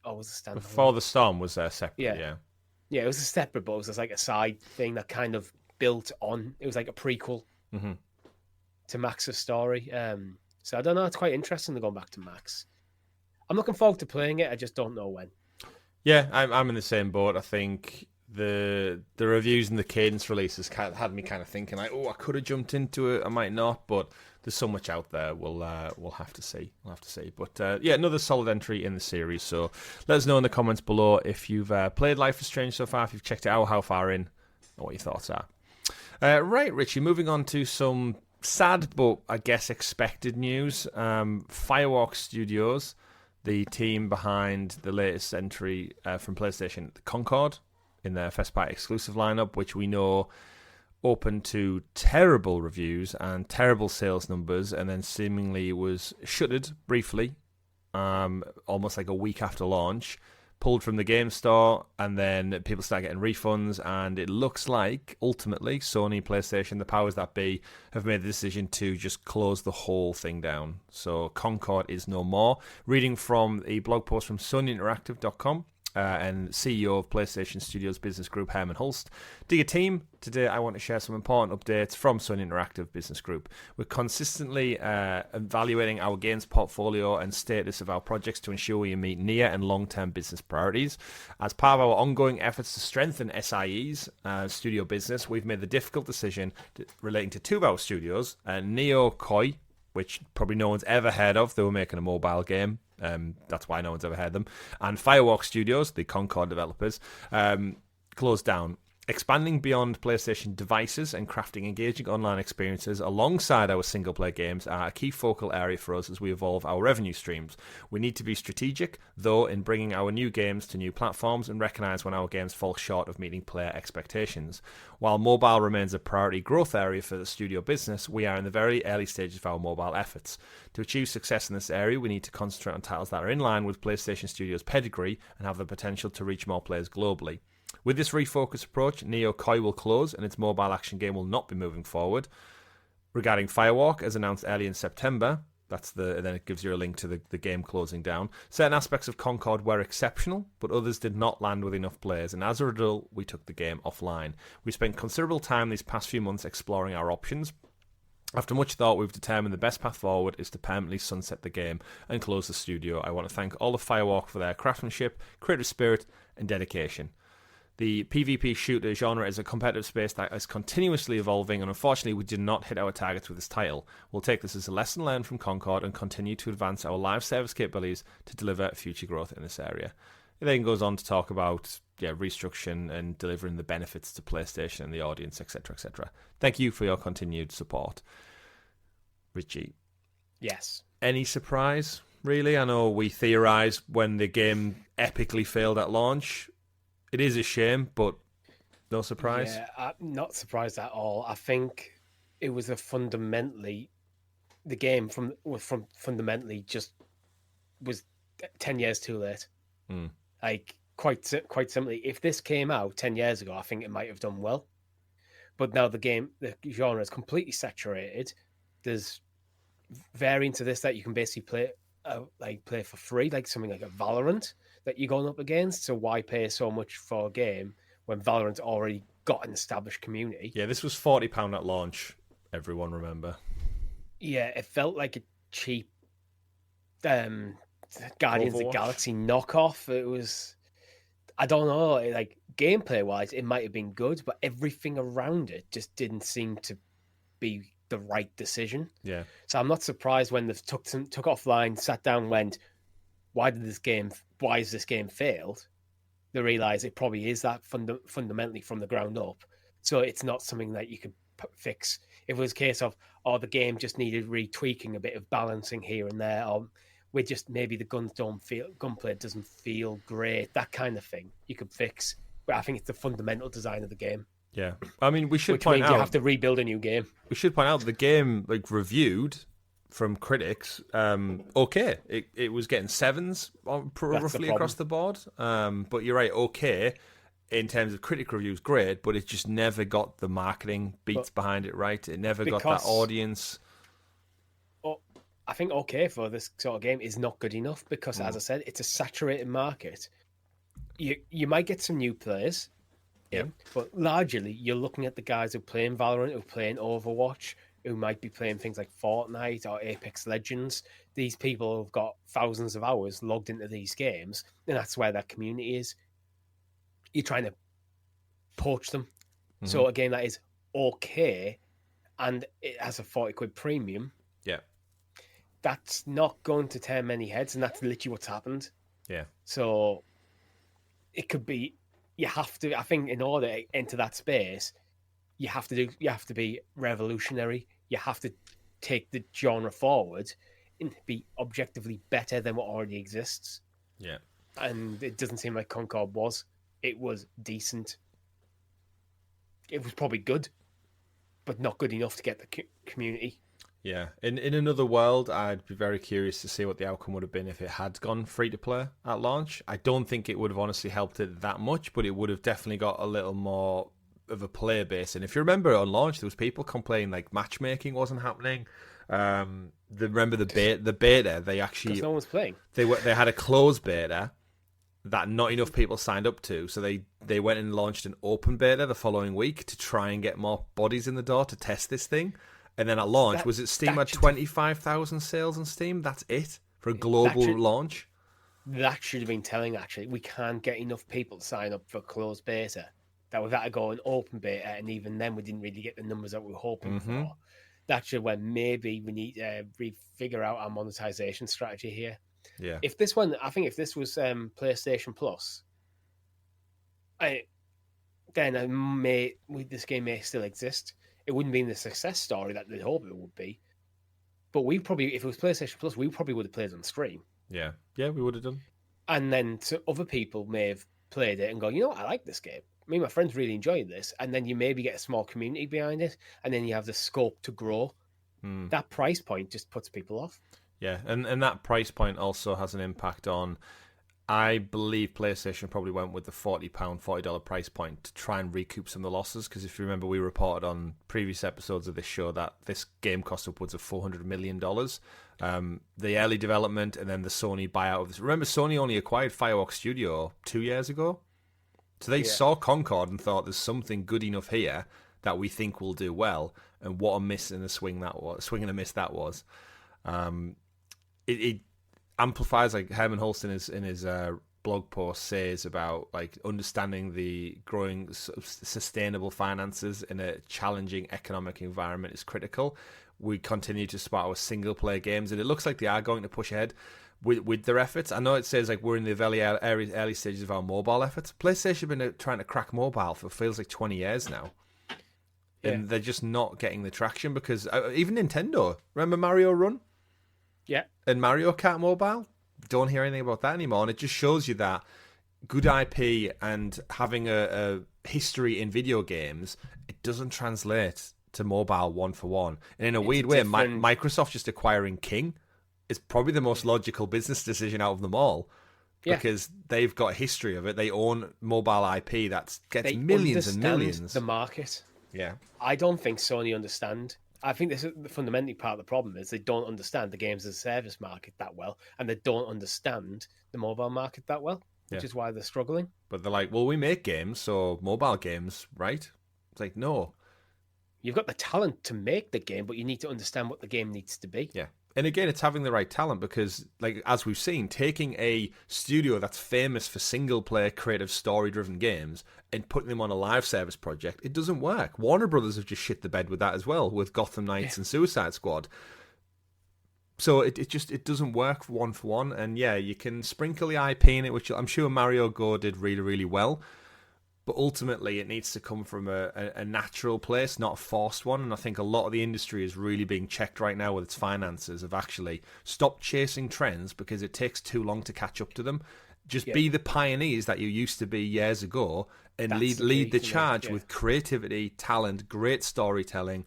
Or was it standalone? Before the Storm was separate, yeah. Yeah, it was a separate, but it was just like a side thing that kind of built on. It was like a prequel to Max's story. So I don't know. It's quite interesting to go back to Max. I'm looking forward to playing it. I just don't know when. Yeah, I'm in the same boat. I think the reviews and the cadence releases had me kind of thinking like, oh, I could have jumped into it. I might not, but there's so much out there. We'll have to see. But yeah, another solid entry in the series. So let us know in the comments below if you've played Life is Strange so far, if you've checked it out, how far in, or what your thoughts are. Right, Richie, moving on to some sad but I guess expected news. Firewalk Studios, the team behind the latest entry from PlayStation, Concord, in their first party exclusive lineup, which we know opened to terrible reviews and terrible sales numbers, and then seemingly was shuttered briefly, almost like a week after launch, pulled from the game store, and then people start getting refunds, and it looks like ultimately Sony, PlayStation, the powers that be, have made the decision to just close the whole thing down. So Concord is no more. Reading from a blog post from SonyInteractive.com, and CEO of PlayStation Studios Business Group, Herman Hulst. Dear team, today I want to share some important updates from Sony Interactive Business Group. We're consistently evaluating our games portfolio and status of our projects to ensure we meet near and long-term business priorities. As part of our ongoing efforts to strengthen SIE's studio business, we've made the difficult decision relating to two of our studios, Neo Koi, which probably no one's ever heard of. They were making a mobile game. That's why no one's ever heard them. And Firewalk Studios, the Concord developers, closed down. Expanding beyond PlayStation devices and crafting engaging online experiences alongside our single-player games are a key focal area for us as we evolve our revenue streams. We need to be strategic, though, in bringing our new games to new platforms and recognise when our games fall short of meeting player expectations. While mobile remains a priority growth area for the studio business, we are in the very early stages of our mobile efforts. To achieve success in this area, we need to concentrate on titles that are in line with PlayStation Studios' pedigree and have the potential to reach more players globally. With this refocused approach, Neo Koi will close and its mobile action game will not be moving forward. Regarding Firewalk, as announced early in September, then it gives you a link to the game closing down. Certain aspects of Concord were exceptional, but others did not land with enough players, and as a result, we took the game offline. We spent considerable time these past few months exploring our options. After much thought, we've determined the best path forward is to permanently sunset the game and close the studio. I want to thank all of Firewalk for their craftsmanship, creative spirit, and dedication. The PvP shooter genre is a competitive space that is continuously evolving, and unfortunately we did not hit our targets with this title. We'll take this as a lesson learned from Concord and continue to advance our live service capabilities to deliver future growth in this area. It then goes on to talk about restructuring and delivering the benefits to PlayStation and the audience, etc., etc. Thank you for your continued support. Richie. Yes. Any surprise, really? I know we theorised when the game epically failed at launch. It is a shame, but no surprise. Yeah, I'm not surprised at all. I think it was fundamentally 10 years too late. Like quite simply, if this came out 10 years ago, I think it might have done well. But now the genre is completely saturated. There's variants of this that you can basically play for free, like something like a Valorant that you're going up against. So why pay so much for a game when Valorant's already got an established community? Yeah, this was £40 at launch. Everyone remember? Yeah, it felt like a cheap Guardians of the Galaxy knockoff. It was, I don't know, like gameplay wise, it might have been good, but everything around it just didn't seem to be the right decision. Yeah. So I'm not surprised when they took offline, sat down, went, why has this game failed? They realize it probably is that fundamentally from the ground up. So it's not something that you could fix. If it was a case of, the game just needed retweaking, a bit of balancing here and there, or maybe the gunplay doesn't feel great, that kind of thing you could fix. But I think it's the fundamental design of the game. Yeah, I mean, we should point means out you have to rebuild a new game. We should point out the game, reviewed from critics, okay. It was getting 7s roughly across the board. But you're right, okay. In terms of critic reviews, great, but it just never got the marketing beats behind it right. It never got that audience. I think okay for this sort of game is not good enough because, as I said, it's a saturated market. You might get some new players. Yeah, but largely you're looking at the guys who are playing Valorant, who are playing Overwatch, who might be playing things like Fortnite or Apex Legends. These people have got thousands of hours logged into these games, and that's where that community is. You're trying to poach them. Mm-hmm. So a game that is okay, and it has a 40 quid premium. Yeah, that's not going to turn many heads, and that's literally what's happened. Yeah. So it could be. You have to, I think, in order to enter that space, you have to be revolutionary. You have to take the genre forward. be objectively better than what already exists. Yeah. And it doesn't seem like Concord was. It was decent. It was probably good, but not good enough to get the community. Yeah. In another world, I'd be very curious to see what the outcome would have been if it had gone free to play at launch. I don't think it would have honestly helped it that much, but it would have definitely got a little more of a player base. And if you remember on launch, there was people complaining like matchmaking wasn't happening. Remember the beta? They actually, because no one's playing. They had a closed beta that not enough people signed up to, so they went and launched an open beta the following week to try and get more bodies in the door to test this thing. And then at launch, was it Steam had 25,000 sales on Steam? That's it for a global launch. That should have been telling. Actually, we can't get enough people to sign up for closed beta. That we've had to go an open beta, and even then we didn't really get the numbers that we were hoping for. That should when maybe we need to refigure out our monetization strategy here. Yeah. If this was PlayStation Plus, then this game may still exist. It wouldn't be the success story that they'd hope it would be. But if it was PlayStation Plus, we probably would have played on stream. Yeah. Yeah, we would have done. And then other people may have played it and gone, you know what, I like this game. Me and my friends really enjoyed this. And then you maybe get a small community behind it. And then you have the scope to grow. That price point just puts people off. Yeah, and that price point also has an impact on, I believe PlayStation probably went with the $40 price point to try and recoup some of the losses, because if you remember, we reported on previous episodes of this show that this game cost upwards of $400 million. The early development and then the Sony buyout of this. Remember, Sony only acquired Firewalk Studio 2 years ago? So they saw Concord and thought there's something good enough here that we think will do well, and what a miss and a swing and a miss that was. It amplifies, like Herman Holston in his blog post says, about like understanding the growing sustainable finances in a challenging economic environment is critical. We continue to spot our single player games, and it looks like they are going to push ahead with their efforts. I know it says like we're in the very early stages of our mobile efforts. PlayStation have been trying to crack mobile for feels like 20 years now. And they're just not getting the traction, because even Nintendo, remember Mario Run? Yeah. And Mario Kart Mobile? Don't hear anything about that anymore. And it just shows you that good IP and having a history in video games, it doesn't translate to mobile one for one. And in a weird way, Microsoft just acquiring King is probably the most logical business decision out of them all. Yeah. Because they've got a history of it. They own mobile IP that gets millions and millions. The market. Yeah. I don't think Sony understand. I think this is fundamentally part of the problem, is they don't understand the games as a service market that well, and they don't understand the mobile market that well, which is why they're struggling. But they're like, well, we make games, so mobile games, right? It's like, no. You've got the talent to make the game, but you need to understand what the game needs to be. Yeah. And again, it's having the right talent, because, like, as we've seen, taking a studio that's famous for single-player, creative, story-driven games and putting them on a live service project, it doesn't work. Warner Brothers have just shit the bed with that as well, with Gotham Knights and Suicide Squad. So it doesn't work for one. And yeah, you can sprinkle the IP in it, which I'm sure Mario Go did really, really well. But ultimately, it needs to come from a natural place, not a forced one. And I think a lot of the industry is really being checked right now with its finances of actually stop chasing trends, because it takes too long to catch up to them. Just be the pioneers that you used to be years ago, and lead the charge with creativity, talent, great storytelling,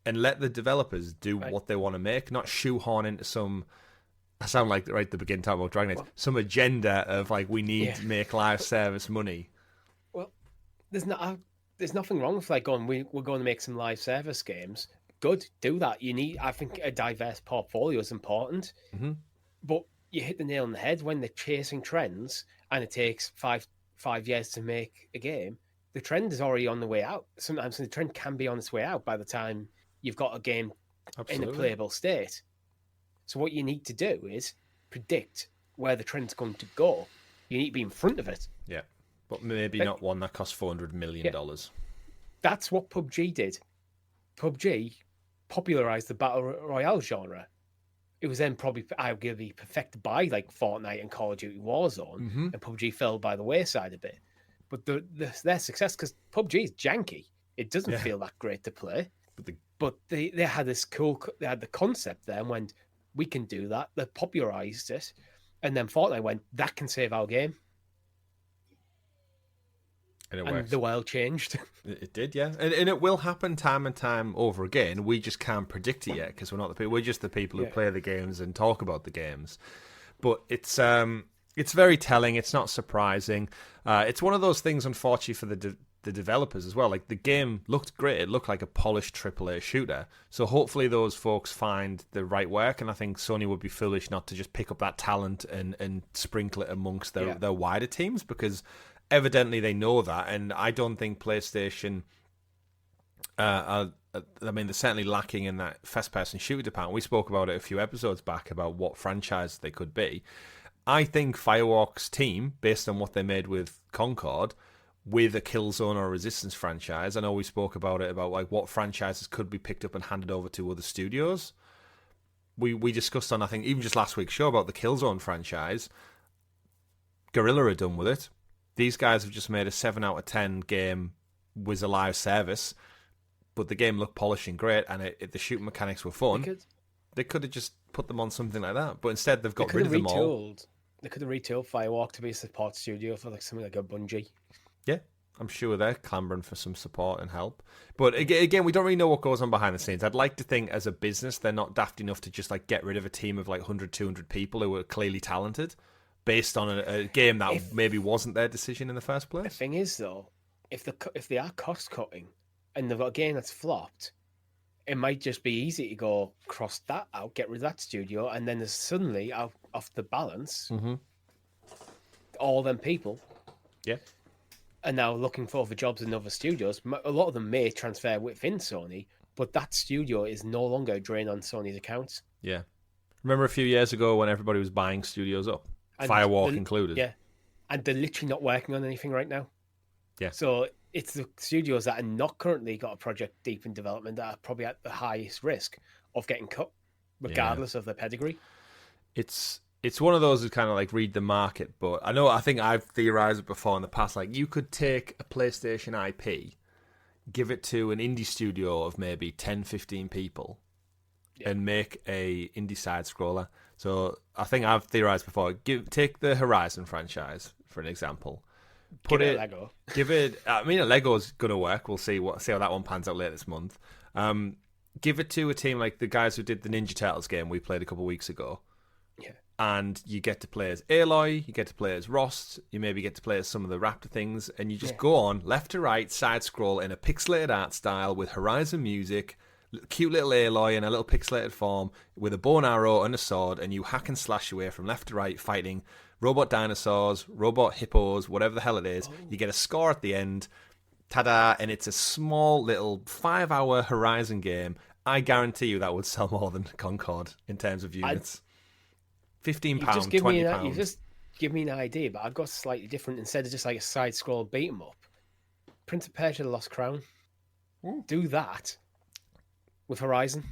and let the developers do what they want to make, not shoehorn into some... I sound like right at the beginning talking about Dragon Age, some agenda of like, we need to make live service money. There's nothing wrong with like going, we're going to make some live service games. Good, do that. I think a diverse portfolio is important. Mm-hmm. But you hit the nail on the head when they're chasing trends and it takes five years to make a game. The trend is already on the way out. Sometimes the trend can be on its way out by the time you've got a game in a playable state. So what you need to do is predict where the trend's going to go. You need to be in front of it. Yeah. But maybe not one that costs $400 million. Yeah. That's what PUBG did. PUBG popularized the Battle Royale genre. It was then probably arguably perfected by like Fortnite and Call of Duty Warzone, and PUBG fell by the wayside a bit. But their success, because PUBG is janky. It doesn't feel that great to play. But they had this cool... They had the concept there and went, we can do that. They popularized it. And then Fortnite went, that can save our game. And the world changed. It did, yeah. And it will happen time and time over again. We just can't predict it yet because we're not the people. We're just the people who play the games and talk about the games. But it's very telling. It's not surprising. It's one of those things, unfortunately, for the developers as well. Like, the game looked great. It looked like a polished AAA shooter. So hopefully those folks find the right work. And I think Sony would be foolish not to just pick up that talent and sprinkle it amongst their wider teams, because evidently they know that. And I don't think PlayStation they're certainly lacking in that first-person shooter department. We spoke about it a few episodes back about what franchise they could be. I think Firewalk's team, based on what they made with Concord, with a Killzone or a Resistance franchise, I know we spoke about it, about like what franchises could be picked up and handed over to other studios. We discussed on, I think, even just last week's show about the Killzone franchise. Guerrilla are done with it. These guys have just made a 7 out of 10 game with a live service, but the game looked polished and great, and the shooting mechanics were fun. They could have just put them on something like that, but instead they've got rid of them all. They could have retooled Firewalk to be a support studio for like something like a Bungie. Yeah, I'm sure they're clambering for some support and help. But again, we don't really know what goes on behind the scenes. I'd like to think as a business they're not daft enough to just like get rid of a team of like 100, 200 people who are clearly talented based on a game that maybe wasn't their decision in the first place. The thing is, though, if they are cost cutting and they've got a game that's flopped, it might just be easy to go cross that out, get rid of that studio, and then there's suddenly off the balance, all them people, are now looking for other jobs in other studios. A lot of them may transfer within Sony, but that studio is no longer a drain on Sony's accounts. Yeah, remember a few years ago when everybody was buying studios up, Firewalk included. Yeah, and they're literally not working on anything right now. Yeah, so it's the studios that are not currently got a project deep in development that are probably at the highest risk of getting cut, regardless of their pedigree. It's one of those who kind of like read the market, but I think I've theorized it before in the past. Like, you could take a PlayStation IP, give it to an indie studio of maybe 10, 15 people, and make a indie side scroller. So I think I've theorized before. Take the Horizon franchise for an example. Give it a Lego. I mean, a Lego's gonna work. We'll see how that one pans out later this month. Give it to a team like the guys who did the Ninja Turtles game we played a couple of weeks ago. Yeah. And you get to play as Aloy, you get to play as Rost, you maybe get to play as some of the Raptor things, and you just go on left to right, side scroll in a pixelated art style with Horizon music, cute little Aloy in a little pixelated form with a bow and arrow and a sword, and you hack and slash your way from left to right fighting robot dinosaurs, robot hippos, whatever the hell it is. You get a score at the end, ta-da, and it's a small little 5-hour Horizon game. I guarantee you that would sell more than Concord in terms of units. £15, £20. You just give me an idea, but I've got slightly different. Instead of just like a side-scroll beat-em-up, Prince of Persia: The Lost Crown. Do that with Horizon.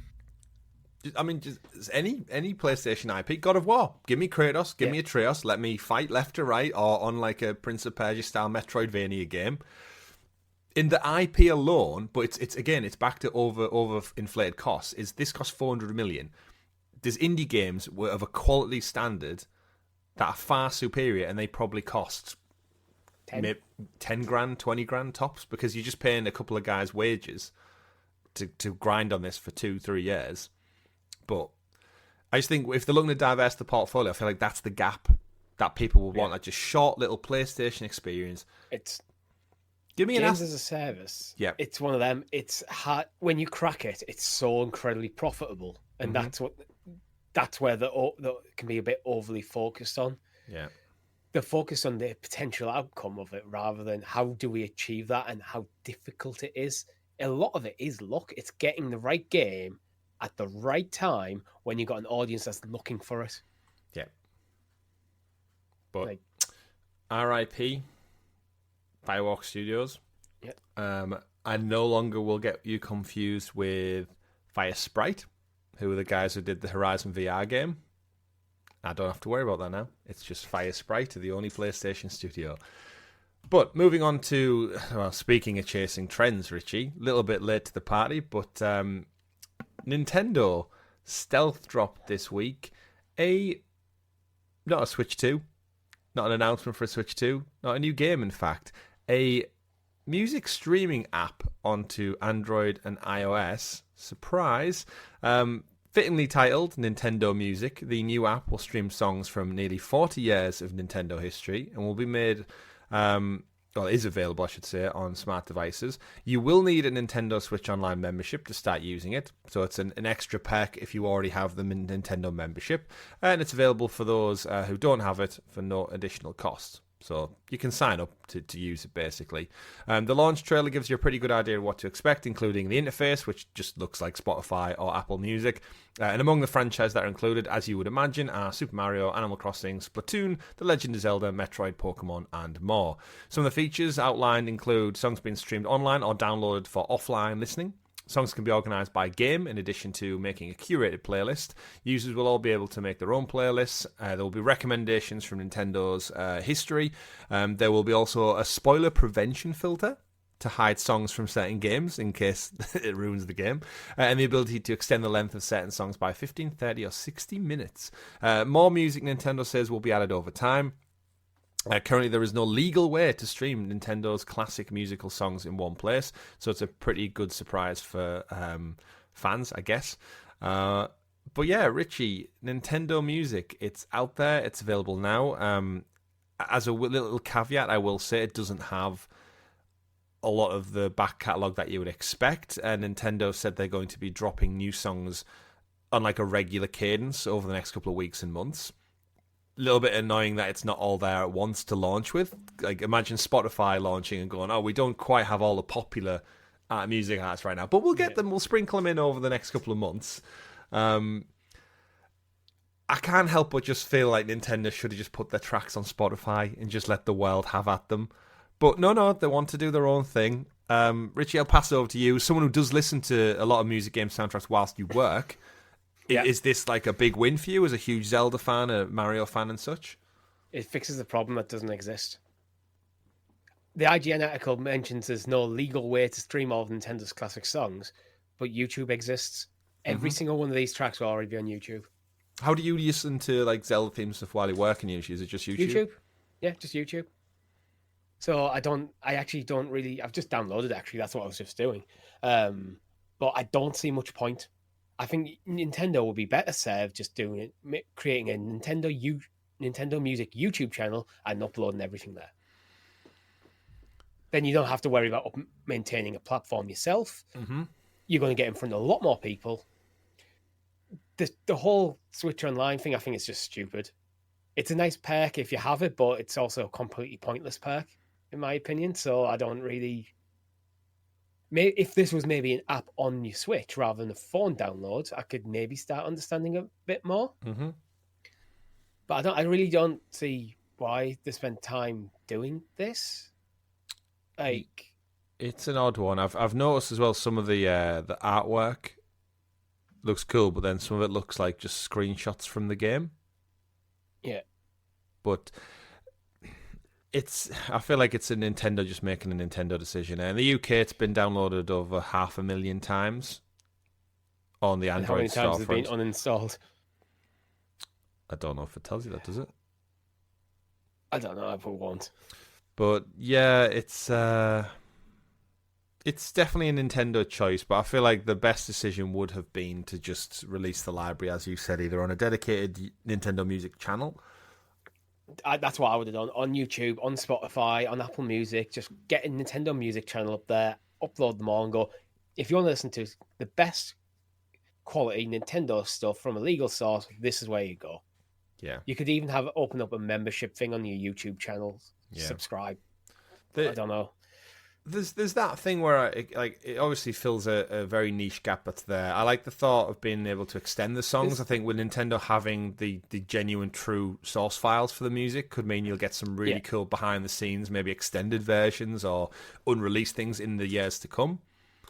I mean, just any PlayStation IP. God of War. Give me Kratos, give me Atreus, let me fight left to right, or on like a Prince of Persia-style Metroidvania game. In the IP alone, but it's back to over inflated costs. This costs $400 million. There's indie games of a quality standard that are far superior, and they probably cost 10 grand, 20 grand tops, because you're just paying a couple of guys' wages to grind on this for 2-3 years. But I just think if they're looking to diverse the portfolio, I feel like that's the gap that people will want, like just short little PlayStation experience. Give me games as a service. Yeah, it's one of them. It's hard when you crack it. It's so incredibly profitable, and that's where the can be a bit overly focused on. Yeah, they're focused on the potential outcome of it rather than how do we achieve that and how difficult it is. A lot of it is luck. It's getting the right game at the right time when you've got an audience that's looking for it. Yeah. But RIP Firewalk Studios. Yeah. I no longer will get you confused with Fire Sprite, who are the guys who did the Horizon VR game. I don't have to worry about that now. It's just Fire Sprite, the only PlayStation studio. But moving on to, speaking of chasing trends, Richie, a little bit late to the party, but Nintendo stealth dropped this week. Not a Switch 2, not an announcement for a Switch 2, not a new game, in fact. A music streaming app onto Android and iOS. Surprise. Fittingly titled Nintendo Music, the new app will stream songs from nearly 40 years of Nintendo history and will be made, is available, I should say, on smart devices. You will need a Nintendo Switch Online membership to start using it, so it's an extra perk if you already have the Nintendo membership, and it's available for those who don't have it for no additional cost. So you can sign up to use it, basically. The launch trailer gives you a pretty good idea of what to expect, including the interface, which just looks like Spotify or Apple Music. And among the franchises that are included, as you would imagine, are Super Mario, Animal Crossing, Splatoon, The Legend of Zelda, Metroid, Pokemon, and more. Some of the features outlined include songs being streamed online or downloaded for offline listening. Songs can be organised by game, in addition to making a curated playlist. Users will all be able to make their own playlists. There will be recommendations from Nintendo's history. There will be also a spoiler prevention filter to hide songs from certain games in case it ruins the game. And the ability to extend the length of certain songs by 15, 30 or 60 minutes. More music, Nintendo says, will be added over time. Currently, there is no legal way to stream Nintendo's classic musical songs in one place, so it's a pretty good surprise for fans, I guess. But yeah, Richie, Nintendo Music, it's out there, it's available now. As a little caveat, I will say it doesn't have a lot of the back catalogue that you would expect. Nintendo said they're going to be dropping new songs on like a regular cadence over the next couple of weeks and months. Little bit annoying that it's not all there at once to launch with. Like, imagine Spotify launching and going, we don't quite have all the popular music artists right now, but we'll get them, we'll sprinkle them in over the next couple of months. I can't help but just feel like Nintendo should have just put their tracks on Spotify and just let the world have at them. But no, they want to do their own thing. Richie, I'll pass it over to you. Someone who does listen to a lot of music game soundtracks whilst you work. Yeah. Is this like a big win for you as a huge Zelda fan, a Mario fan and such? It fixes the problem that doesn't exist. The IGN article mentions there's no legal way to stream all of Nintendo's classic songs, but YouTube exists. Every single one of these tracks will already be on YouTube. How do you listen to like Zelda theme stuff while you're working usually? Is it just YouTube? YouTube. Yeah, just YouTube. So I've just downloaded it, actually. That's what I was just doing. But I don't see much point. I think Nintendo would be better served just doing it, creating a Nintendo Music YouTube channel and uploading everything there. Then you don't have to worry about maintaining a platform yourself. Mm-hmm. You're going to get in front of a lot more people. The whole Switch Online thing, I think, is just stupid. It's a nice perk if you have it, but it's also a completely pointless perk, in my opinion. So I don't really... If this was maybe an app on your Switch rather than a phone download, I could maybe start understanding a bit more. Mm-hmm. But I really don't see why they spend time doing this. Like, it's an odd one. I've noticed as well some of the artwork looks cool, but then some of it looks like just screenshots from the game. Yeah, but I feel like it's a Nintendo just making a Nintendo decision. In the UK, it's been downloaded over 500,000 times on the Android store. How many times has it been uninstalled? I don't know if it tells you that, does it? I don't know. I put won't. But yeah, it's definitely a Nintendo choice. But I feel like the best decision would have been to just release the library, as you said, either on a dedicated Nintendo Music channel. That's what I would have done on YouTube, on Spotify, on Apple Music. Just get a Nintendo Music channel up there, upload them all, and go. If you want to listen to the best quality Nintendo stuff from a legal source, this is where you go. Yeah, you could even open up a membership thing on your YouTube channel. Yeah. Subscribe. I don't know. There's that thing where it obviously fills a very niche gap that's there. I like the thought of being able to extend the songs. I think with Nintendo having the genuine true source files for the music could mean you'll get some really cool behind the scenes, maybe extended versions or unreleased things in the years to come.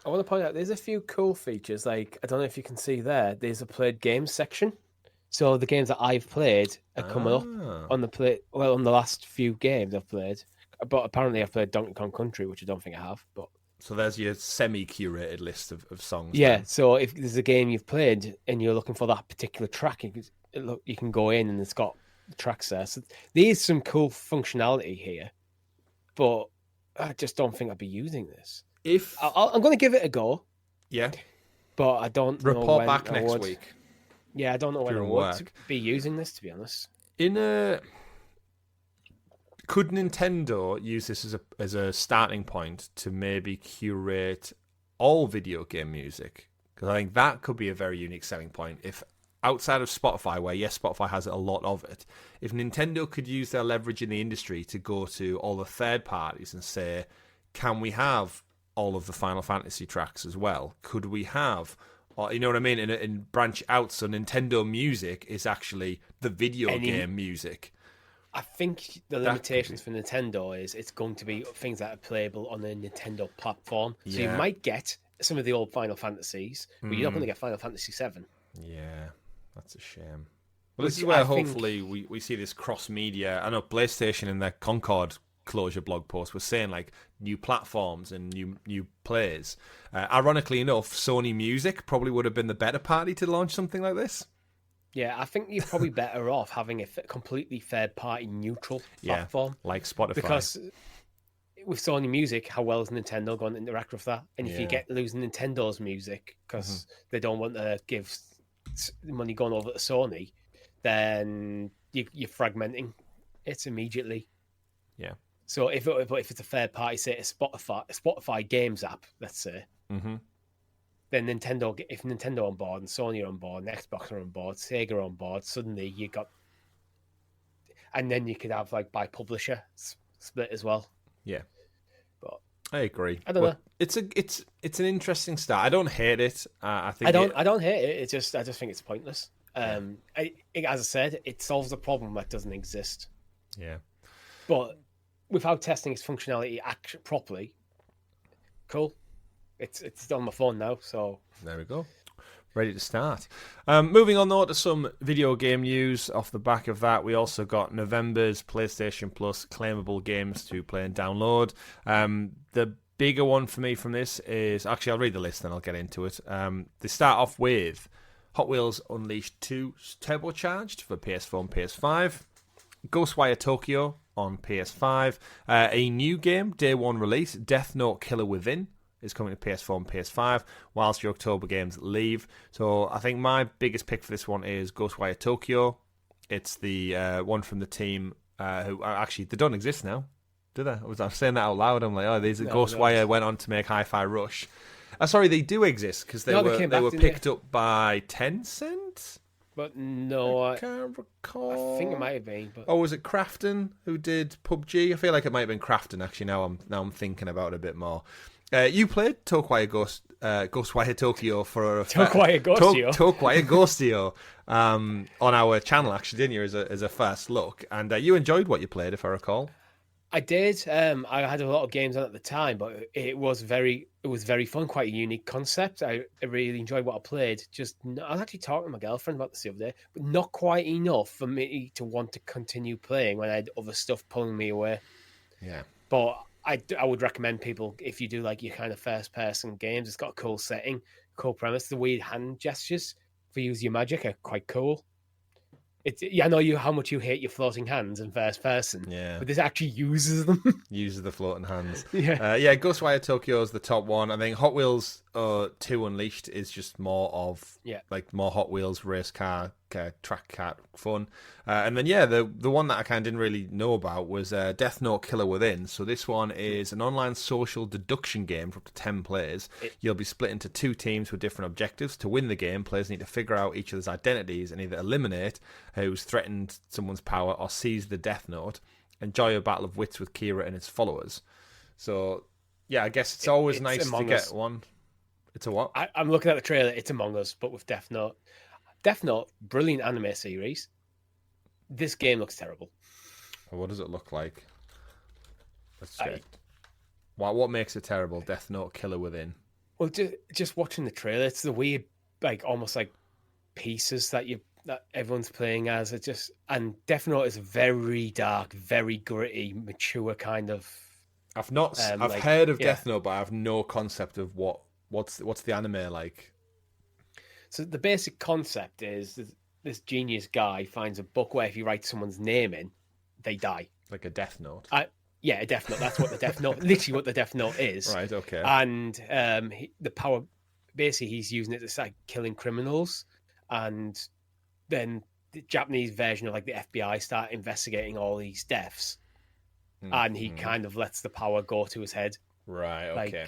I want to point out there's a few cool features. Like, I don't know if you can see there's a played games section. So the games that I've played are coming up on the last few games I've played. But apparently I've played Donkey Kong Country, which I don't think I have. But So there's your semi-curated list of songs. Yeah, then. so if there's a game you've played and you're looking for that particular track, you can go in and it's got the tracks there. So there's some cool functionality here, but I just don't think I'd be using this. I'm going to give it a go. Yeah. But I don't know report when back I next would. week. Yeah, I don't know when I during would work. be using this, to be honest. Could Nintendo use this as a starting point to maybe curate all video game music? Because I think that could be a very unique selling point. If outside of Spotify, where yes, Spotify has a lot of it, if Nintendo could use their leverage in the industry to go to all the third parties and say, can we have all of the Final Fantasy tracks as well? Could we have, or you know what I mean, and branch out so Nintendo music is actually the video game music? I think the limitations for Nintendo is it's going to be things that are playable on the Nintendo platform. So you might get some of the old Final Fantasies, but you're not going to get Final Fantasy VII. Yeah, that's a shame. Well, this is where hopefully we see this cross-media. I know PlayStation in their Concord closure blog post was saying like new platforms and new players. Ironically enough, Sony Music probably would have been the better party to launch something like this. Yeah, I think you're probably better off having a completely third-party neutral platform. Like Spotify. Because with Sony Music, how well is Nintendo going to interact with that? And if you get losing Nintendo's music because they don't want to give money going over to Sony, then you're fragmenting it immediately. Yeah. So if it's a third-party, say a Spotify games app, let's say, then Nintendo, if Nintendo on board and Sony are on board and Xbox are on board, Sega are on board, suddenly you got, and then you could have like by publisher split as well. Yeah, but I agree. I don't know. It's an interesting start. I don't hate it. I don't hate it. I just think it's pointless. As I said, it solves a problem that doesn't exist. Yeah, but without testing its functionality properly, cool. It's on my phone now, so there we go. Ready to start. Moving on though to some video game news. Off the back of that, we also got November's PlayStation Plus claimable games to play and download. The bigger one for me from this is, actually I'll read the list and I'll get into it. They start off with Hot Wheels Unleashed 2 Turbocharged for PS4 and PS5. Ghostwire Tokyo on PS5. A new game, day one release, Death Note Killer Within, is coming to PS4 and PS5, whilst your October games leave. So I think my biggest pick for this one is Ghostwire Tokyo. It's the one from the team who actually, they don't exist now, do they? I was saying that out loud. I'm like, Ghostwire went on to make Hi-Fi Rush. Sorry, they do exist because they were picked up by Tencent. But no, I can't recall. I think it might have been. But... was it Crafton who did PUBG? I feel like it might have been Crafton. Actually, now I'm thinking about it a bit more. You played Ghostwire Tokyo for Tokyo Ghostio on our channel, actually, didn't you? As a first look, and you enjoyed what you played, if I recall. I did. I had a lot of games on at the time, but it was very fun. Quite a unique concept. I really enjoyed what I played. I was actually talking to my girlfriend about this the other day, but not quite enough for me to want to continue playing when I had other stuff pulling me away. Yeah, but I would recommend people, if you do like your kind of first-person games, it's got a cool setting, cool premise. The weird hand gestures for use your magic are quite cool. I know how much you hate your floating hands in first person, but this actually uses them. Uses the floating hands. Ghostwire Tokyo is the top one. I think Hot Wheels 2 Unleashed is just more of like more Hot Wheels race car track car fun. And then the one that I kind of didn't really know about was Death Note Killer Within. So this one is an online social deduction game for up to 10 players. You'll be split into 2 teams with different objectives. To win the game, players need to figure out each other's identities and either eliminate who's threatened someone's power or seize the Death Note. Enjoy a battle of wits with Kira and his followers. So I guess it's always nice to get one. It's a what? I'm looking at the trailer. It's Among Us, but with Death Note. Death Note, brilliant anime series. This game looks terrible. What does it look like? Let's check. What makes it terrible? Death Note Killer Within. Well, just watching the trailer, it's the weird, like almost like pieces that everyone's playing as. And Death Note is very dark, very gritty, mature kind of. I've not. I've heard of Death Note, but I have no concept of what's the anime like. So the basic concept is this genius guy finds a book where if you write someone's name in, they die. Like a Death Note. Yeah, a Death Note. That's what the Death Note, literally what the Death Note is. Right. Okay. And the power, basically, he's using it to start killing criminals, and then the Japanese version of like the FBI start investigating all these deaths, and he kind of lets the power go to his head. Right. Okay.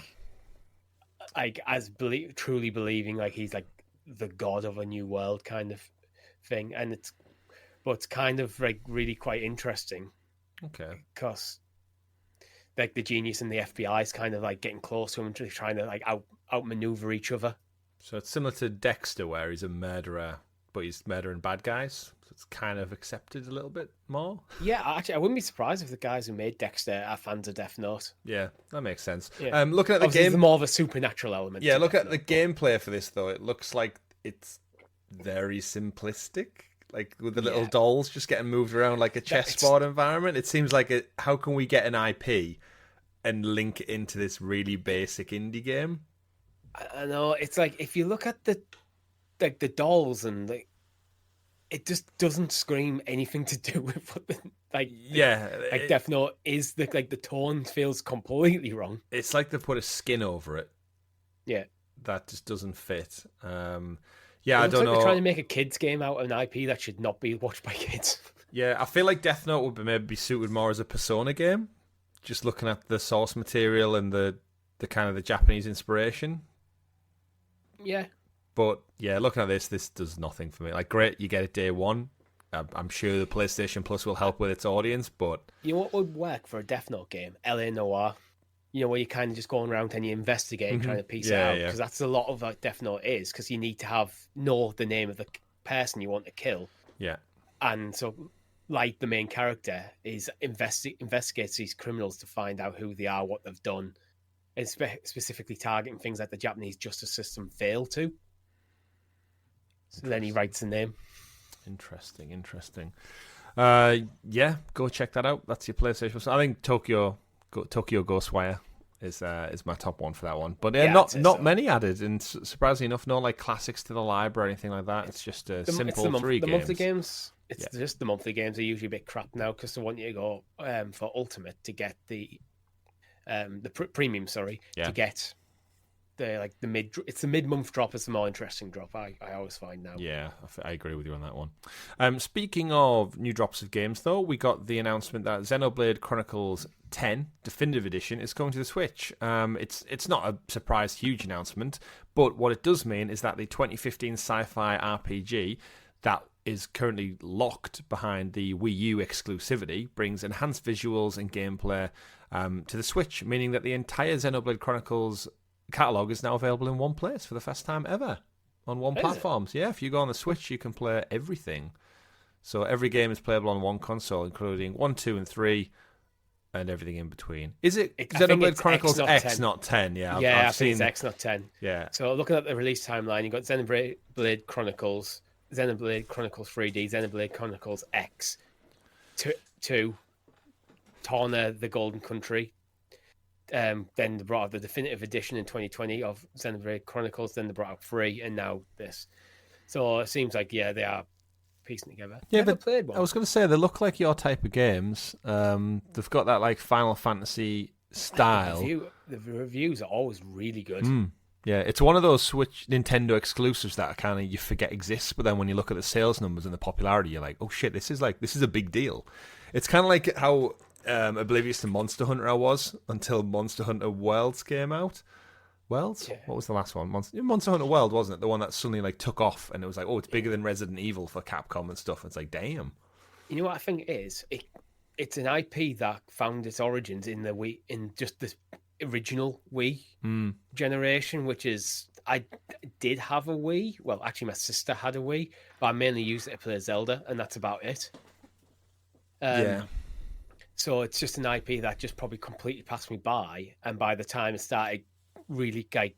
Like as truly believing like he's like the god of a new world kind of thing, and it's kind of like really quite interesting. Okay. Because like the genius and the FBI is kind of like getting close to him, trying to like outmaneuver each other. So it's similar to Dexter, where he's a murderer, but he's murdering bad guys. So it's kind of accepted a little bit more. Yeah, actually, I wouldn't be surprised if the guys who made Dexter are fans of Death Note. Yeah, that makes sense. Yeah. Looking at the Obviously, game, there's more of a supernatural element. Yeah, look at the gameplay for this though. It looks like it's very simplistic. Like with the little dolls just getting moved around like a chessboard environment. It seems like how can we get an IP and link it into this really basic indie game? I know, it's like if you look at the dolls and it just doesn't scream anything to do with what Death Note is. The tone feels completely wrong. It's like they put a skin over it. Yeah, that just doesn't fit. I don't know. They're trying to make a kids game out of an IP that should not be watched by kids. Yeah, I feel like Death Note would maybe be suited more as a Persona game. Just looking at the source material and the kind of the Japanese inspiration. Yeah. But yeah, looking at this does nothing for me. Like, great, you get it day one. I'm sure the PlayStation Plus will help with its audience, but you know what would work for a Death Note game? LA Noire. You know, where you're kind of just going around and you're investigating, trying to piece it out. Because that's a lot of what Death Note is, because you need to know the name of the person you want to kill. Yeah. And so, like, the main character is investigates these criminals to find out who they are, what they've done, and specifically targeting things that the Japanese justice system failed to. So then he writes the name. Interesting. Yeah, go check that out. That's your PlayStation. I think Tokyo Ghostwire is my top one for that one. But not many added, and surprisingly enough, no like classics to the library or anything like that. It's just a simple 3 games. The monthly games. It's just the monthly games are usually a bit crap now because they want you to go for Ultimate to get the premium. To get the mid. It's the mid-month drop. It's the more interesting drop. I always find now. Yeah, I agree with you on that one. Speaking of new drops of games, though, we got the announcement that Xenoblade Chronicles X Definitive Edition is going to the Switch. It's not a surprise, huge announcement, but what it does mean is that the 2015 sci-fi RPG that is currently locked behind the Wii U exclusivity brings enhanced visuals and gameplay to the Switch, meaning that the entire Xenoblade Chronicles catalogue is now available in one place for the first time ever on one platform. So, yeah, if you go on the Switch, you can play everything. So every game is playable on one console, including 1, 2, and 3, and everything in between. Is it Xenoblade Chronicles X, not 10? Yeah, I think it's X, not 10. Yeah. So looking at the release timeline, you've got Xenoblade Chronicles 3D, Xenoblade Chronicles X, 2, Torna, the Golden Country. Then they brought out the definitive edition in 2020 of Xenoblade Chronicles. Then they brought out 3, and now this. So it seems like they are piecing together. Yeah, but played one. I was going to say they look like your type of games. They've got that like Final Fantasy style. The reviews are always really good. Yeah, it's one of those Switch Nintendo exclusives that kind of you forget exists, but then when you look at the sales numbers and the popularity, you're like, oh shit, this is a big deal. It's kind of like how oblivious to Monster Hunter I was until Monster Hunter Worlds came out. Worlds? Yeah. What was the last one? Monster Hunter World, wasn't it? The one that suddenly like took off and it was like, oh, it's bigger than Resident Evil for Capcom and stuff. It's like, damn. You know what I think it is? It's an IP that found its origins in the Wii, in just the original Wii generation, which is, I did have a Wii. Well, actually, my sister had a Wii, but I mainly used it to play Zelda, and that's about it. So it's just an IP that just probably completely passed me by, and by the time it started really get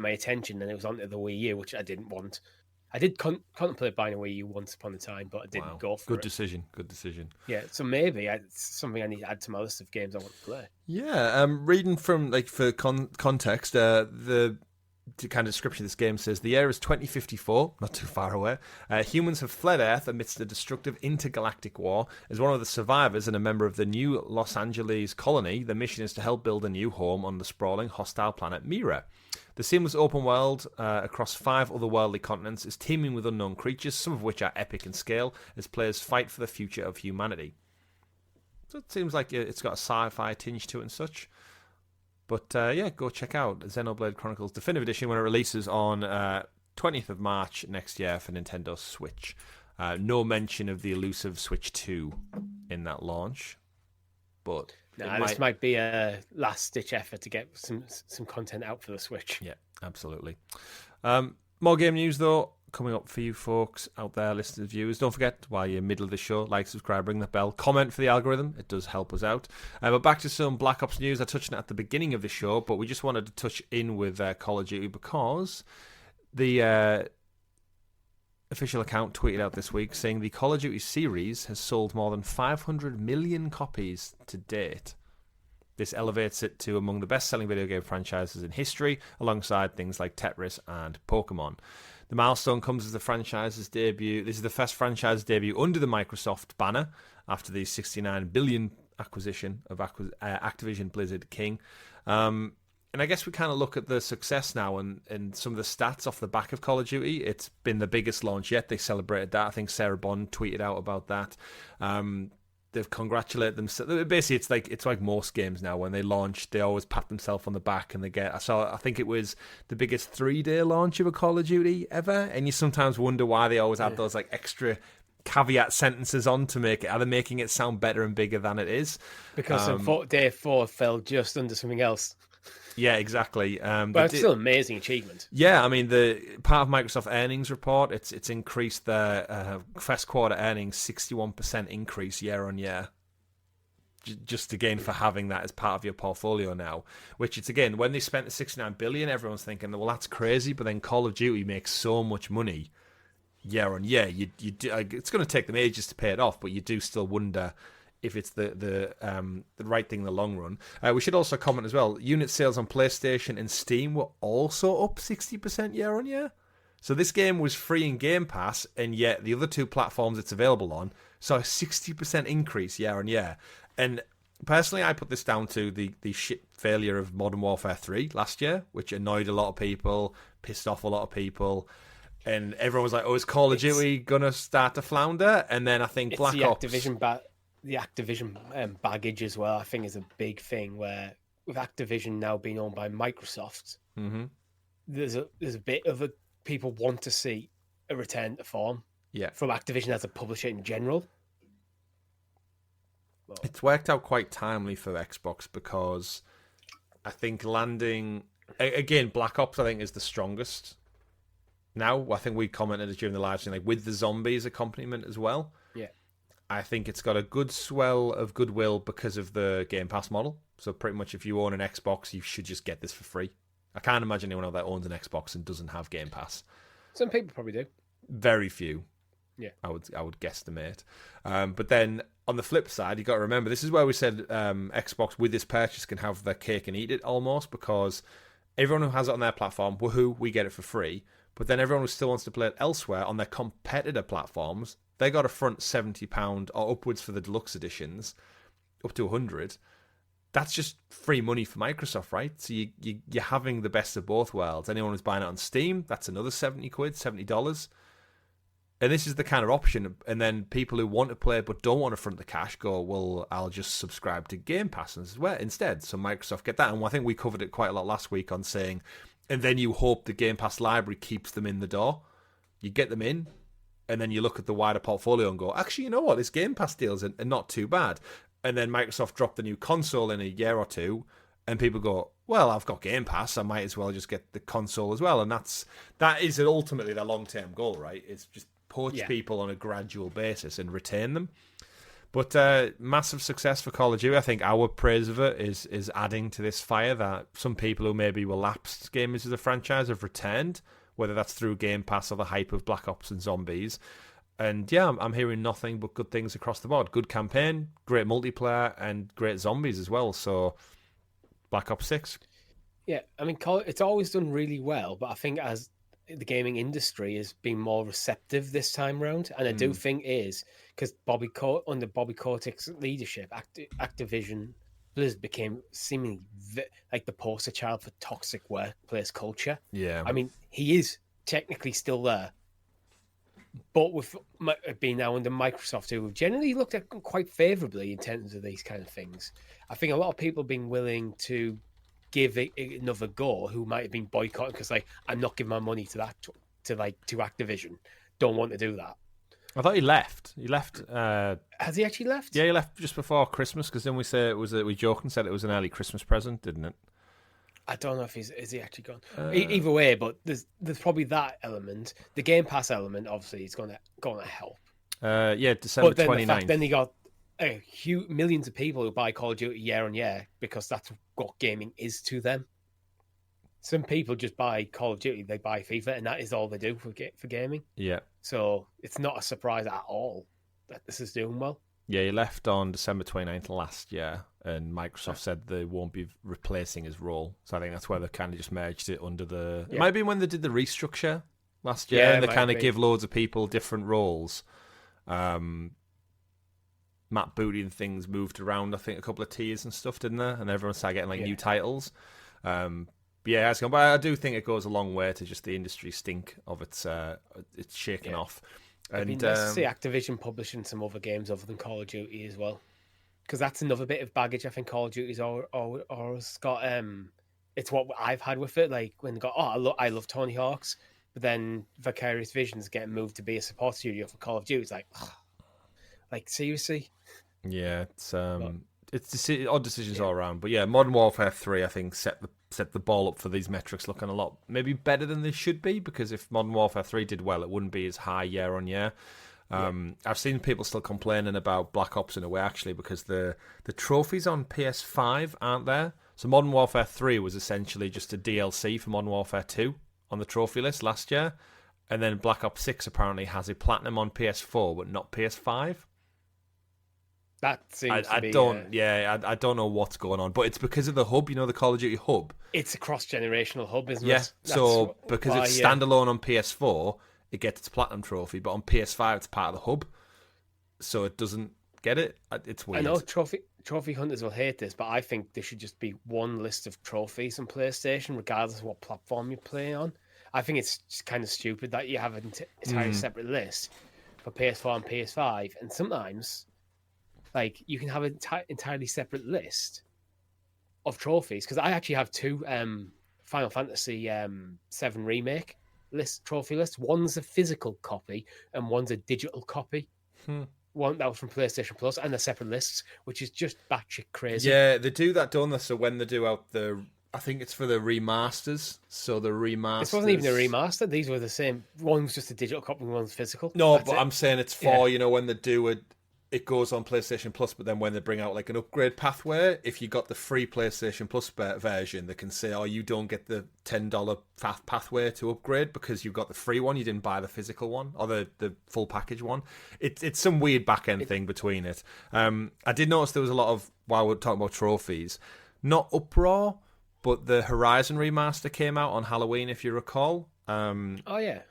my attention, then it was onto the Wii U, which I didn't want. I did contemplate buying a Wii U once upon a time, but I didn't go for Good it. Good decision. Yeah, so maybe it's something I need to add to my list of games I want to play. Yeah, reading from, like, for context, the kind of description of this game says the year is 2054, not too far away. Humans have fled Earth amidst a destructive intergalactic war. As one of the survivors and a member of the new Los Angeles colony, the mission is to help build a new home on the sprawling, hostile planet Mira. The seamless open world across 5 otherworldly continents is teeming with unknown creatures, some of which are epic in scale, as players fight for the future of humanity. So it seems like it's got a sci-fi tinge to it and such. But yeah, go check out Xenoblade Chronicles Definitive Edition when it releases on 20th of March next year for Nintendo Switch. No mention of the elusive Switch 2 in that launch. But this might be a last-ditch effort to get some content out for the Switch. Yeah, absolutely. More game news, though, coming up for you folks out there, listeners, viewers. Don't forget, while you're middle of the show, like, subscribe, ring that bell, comment for the algorithm. It does help us out. But back to some Black Ops news. I touched on it at the beginning of the show, but we just wanted to touch in with Call of Duty because the official account tweeted out this week saying the Call of Duty series has sold more than 500 million copies to date. This elevates it to among the best-selling video game franchises in history, alongside things like Tetris and Pokemon. The milestone comes as the franchise's debut. This is the first franchise debut under the Microsoft banner after the $69 billion acquisition of Activision Blizzard King. And I guess we kind of look at the success now and some of the stats off the back of Call of Duty. It's been the biggest launch yet. They celebrated that. I think Sarah Bond tweeted out about that. They've congratulated themselves. Basically, it's like most games now. When they launch, they always pat themselves on the back, and I think it was the biggest 3-day launch of a Call of Duty ever. And you sometimes wonder why they always add those like extra caveat sentences on to make it. Are they making it sound better and bigger than it is? Because day 4 fell just under something else. Yeah, exactly. But it's still an amazing achievement. Yeah, I mean, the part of Microsoft earnings report, it's increased their first quarter earnings 61% increase year on year. Just again for having that as part of your portfolio now, which it's again when they spent the $69 billion, everyone's thinking, well, that's crazy. But then Call of Duty makes so much money year on year. You do, it's going to take them ages to pay it off, but you do still wonder if it's the right thing in the long run. We should also comment as well, unit sales on PlayStation and Steam were also up 60% year on year. So this game was free in Game Pass, and yet the other 2 platforms it's available on saw a 60% increase year on year. And personally, I put this down to the shit failure of Modern Warfare 3 last year, which annoyed a lot of people, pissed off a lot of people. And everyone was like, oh, is Call of Duty going to start to flounder? And then I think Black Ops... The Activision baggage as well, I think, is a big thing where with Activision now being owned by Microsoft, there's a bit of a people want to see a return to form from Activision as a publisher in general. Well, it's worked out quite timely for Xbox because I think landing... Again, Black Ops, I think, is the strongest. Now, I think we commented during the live stream, like with the zombies accompaniment as well. Yeah. I think it's got a good swell of goodwill because of the Game Pass model. So pretty much if you own an Xbox, you should just get this for free. I can't imagine anyone out there owns an Xbox and doesn't have Game Pass. Some people probably do. Very few. Yeah. I would guesstimate. But then on the flip side, you got to remember, this is where we said Xbox with this purchase can have their cake and eat it almost, because everyone who has it on their platform, woohoo, we get it for free. But then everyone who still wants to play it elsewhere on their competitor platforms, they got to front £70 or upwards for the deluxe editions, up to 100. That's just free money for Microsoft, right? So you're having the best of both worlds. Anyone who's buying it on Steam, that's another $70. And this is the kind of option. And then people who want to play but don't want to front the cash go, well, I'll just subscribe to Game Pass as well instead. So Microsoft get that. And I think we covered it quite a lot last week on saying, and then you hope the Game Pass library keeps them in the door. You get them in, and then you look at the wider portfolio and go, actually, you know what? This Game Pass deals are not too bad. And then Microsoft dropped the new console in a year or two, and people go, well, I've got Game Pass, I might as well just get the console as well. And that is ultimately their long-term goal, right? It's just poach people on a gradual basis and retain them. But massive success for Call of Duty. I think our praise of it is adding to this fire that some people who maybe were lapsed gamers of the franchise have returned whether that's through Game Pass or the hype of Black Ops and zombies. And yeah, I'm hearing nothing but good things across the board. Good campaign, great multiplayer, and great zombies as well. So Black Ops 6. Yeah, I mean, it's always done really well, but I think as the gaming industry has been more receptive this time round, and I do think is because under Bobby Kotick's leadership, Activision Blizzard became seemingly like the poster child for toxic workplace culture. Yeah, I mean, he is technically still there, but with being now under Microsoft, who have generally looked at quite favourably in terms of these kind of things, I think a lot of people have been willing to give it another go who might have been boycotting because like, I'm not giving my money to Activision. Don't want to do that. I thought he left. Has he actually left? Yeah, he left just before Christmas because then we joked and said it was an early Christmas present, didn't it? I don't know if is he actually gone. Either way, but there's probably that element. The Game Pass element obviously is going to help. Yeah, December 29th. Then you got millions of people who buy Call of Duty year on year because that's what gaming is to them. Some people just buy Call of Duty, they buy FIFA, and that is all they do for gaming. Yeah. So it's not a surprise at all that this is doing well. Yeah, he left on December 29th last year, and Microsoft said they won't be replacing his role. So I think that's where they kind of just merged it under the... It might be when they did the restructure last year, and they kind of give loads of people different roles. Matt Booty and things moved around, I think, a couple of tiers and stuff, didn't they? And everyone started getting new titles. But yeah, but I do think it goes a long way to just the industry stink of it's shaking off. It'd be nice to see Activision publishing some other games other than Call of Duty as well, because that's another bit of baggage I think Call of Duty's always got. It's what I've had with it, like when they got I love Tony Hawk's, but then Vicarious Visions getting moved to be a support studio for Call of Duty. It's like seriously. Yeah, it's odd decisions all around, but yeah, Modern Warfare 3 I think set the ball up for these metrics looking a lot maybe better than they should be, because if Modern Warfare 3 did well, it wouldn't be as high year on year. I've seen people still complaining about Black Ops in a way actually, because the trophies on PS5 aren't there. So Modern Warfare 3 was essentially just a DLC for Modern Warfare 2 on the trophy list last year, and then Black Ops 6 apparently has a platinum on PS4 but not PS5. That seems I don't know what's going on, but it's because of the hub, the Call of Duty hub. It's a cross-generational hub, isn't it? Yeah, so because it's standalone on PS4, it gets its platinum trophy, but on PS5 it's part of the hub, so it doesn't get it. It's weird. I know trophy hunters will hate this, but I think there should just be one list of trophies on PlayStation, regardless of what platform you play on. I think it's just kind of stupid that you have an entirely separate list for PS4 and PS5, and sometimes... like, you can have an entirely separate list of trophies. Because I actually have two Final Fantasy VII Remake trophy lists. One's a physical copy and one's a digital copy. One that was from PlayStation Plus, and they're separate lists, which is just batshit crazy. Yeah, they do that, don't they? So when they do out I think it's for the remasters. So the remasters... This wasn't even a remaster. These were the same. One was just a digital copy and one's physical. No, but I'm saying it's for, when they do it goes on PlayStation Plus, but then when they bring out like an upgrade pathway, if you got the free PlayStation Plus version, they can say, you don't get the $10 pathway to upgrade because you've got the free one, you didn't buy the physical one, or the full package one. It's some weird back-end thing between it. I did notice there was a lot of, while we're talking about trophies, not uproar, but the Horizon remaster came out on Halloween, if you recall. I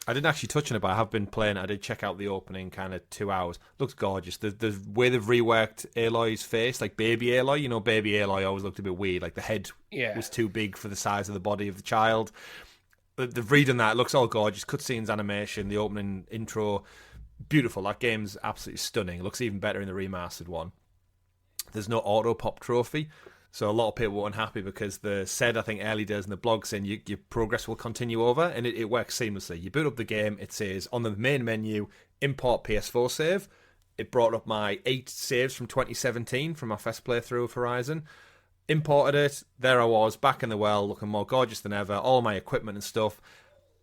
didn't actually touch on it, but I have been playing it. I did check out the opening kind of 2 hours. Looks gorgeous. The way they've reworked Aloy's face, like baby Aloy. Baby Aloy always looked a bit weird. Like the head was too big for the size of the body of the child. They've redone that. It looks all gorgeous. Cutscenes, animation, the opening intro, beautiful. That game's absolutely stunning. It looks even better in the remastered one. There's no auto pop trophy. So a lot of people were unhappy because they said, I think early days in the blog, saying your progress will continue over, and it works seamlessly. You boot up the game, it says on the main menu, import PS4 save. It brought up my 8 saves from 2017 from my first playthrough of Horizon. Imported it, there I was, back in the well, looking more gorgeous than ever, all my equipment and stuff,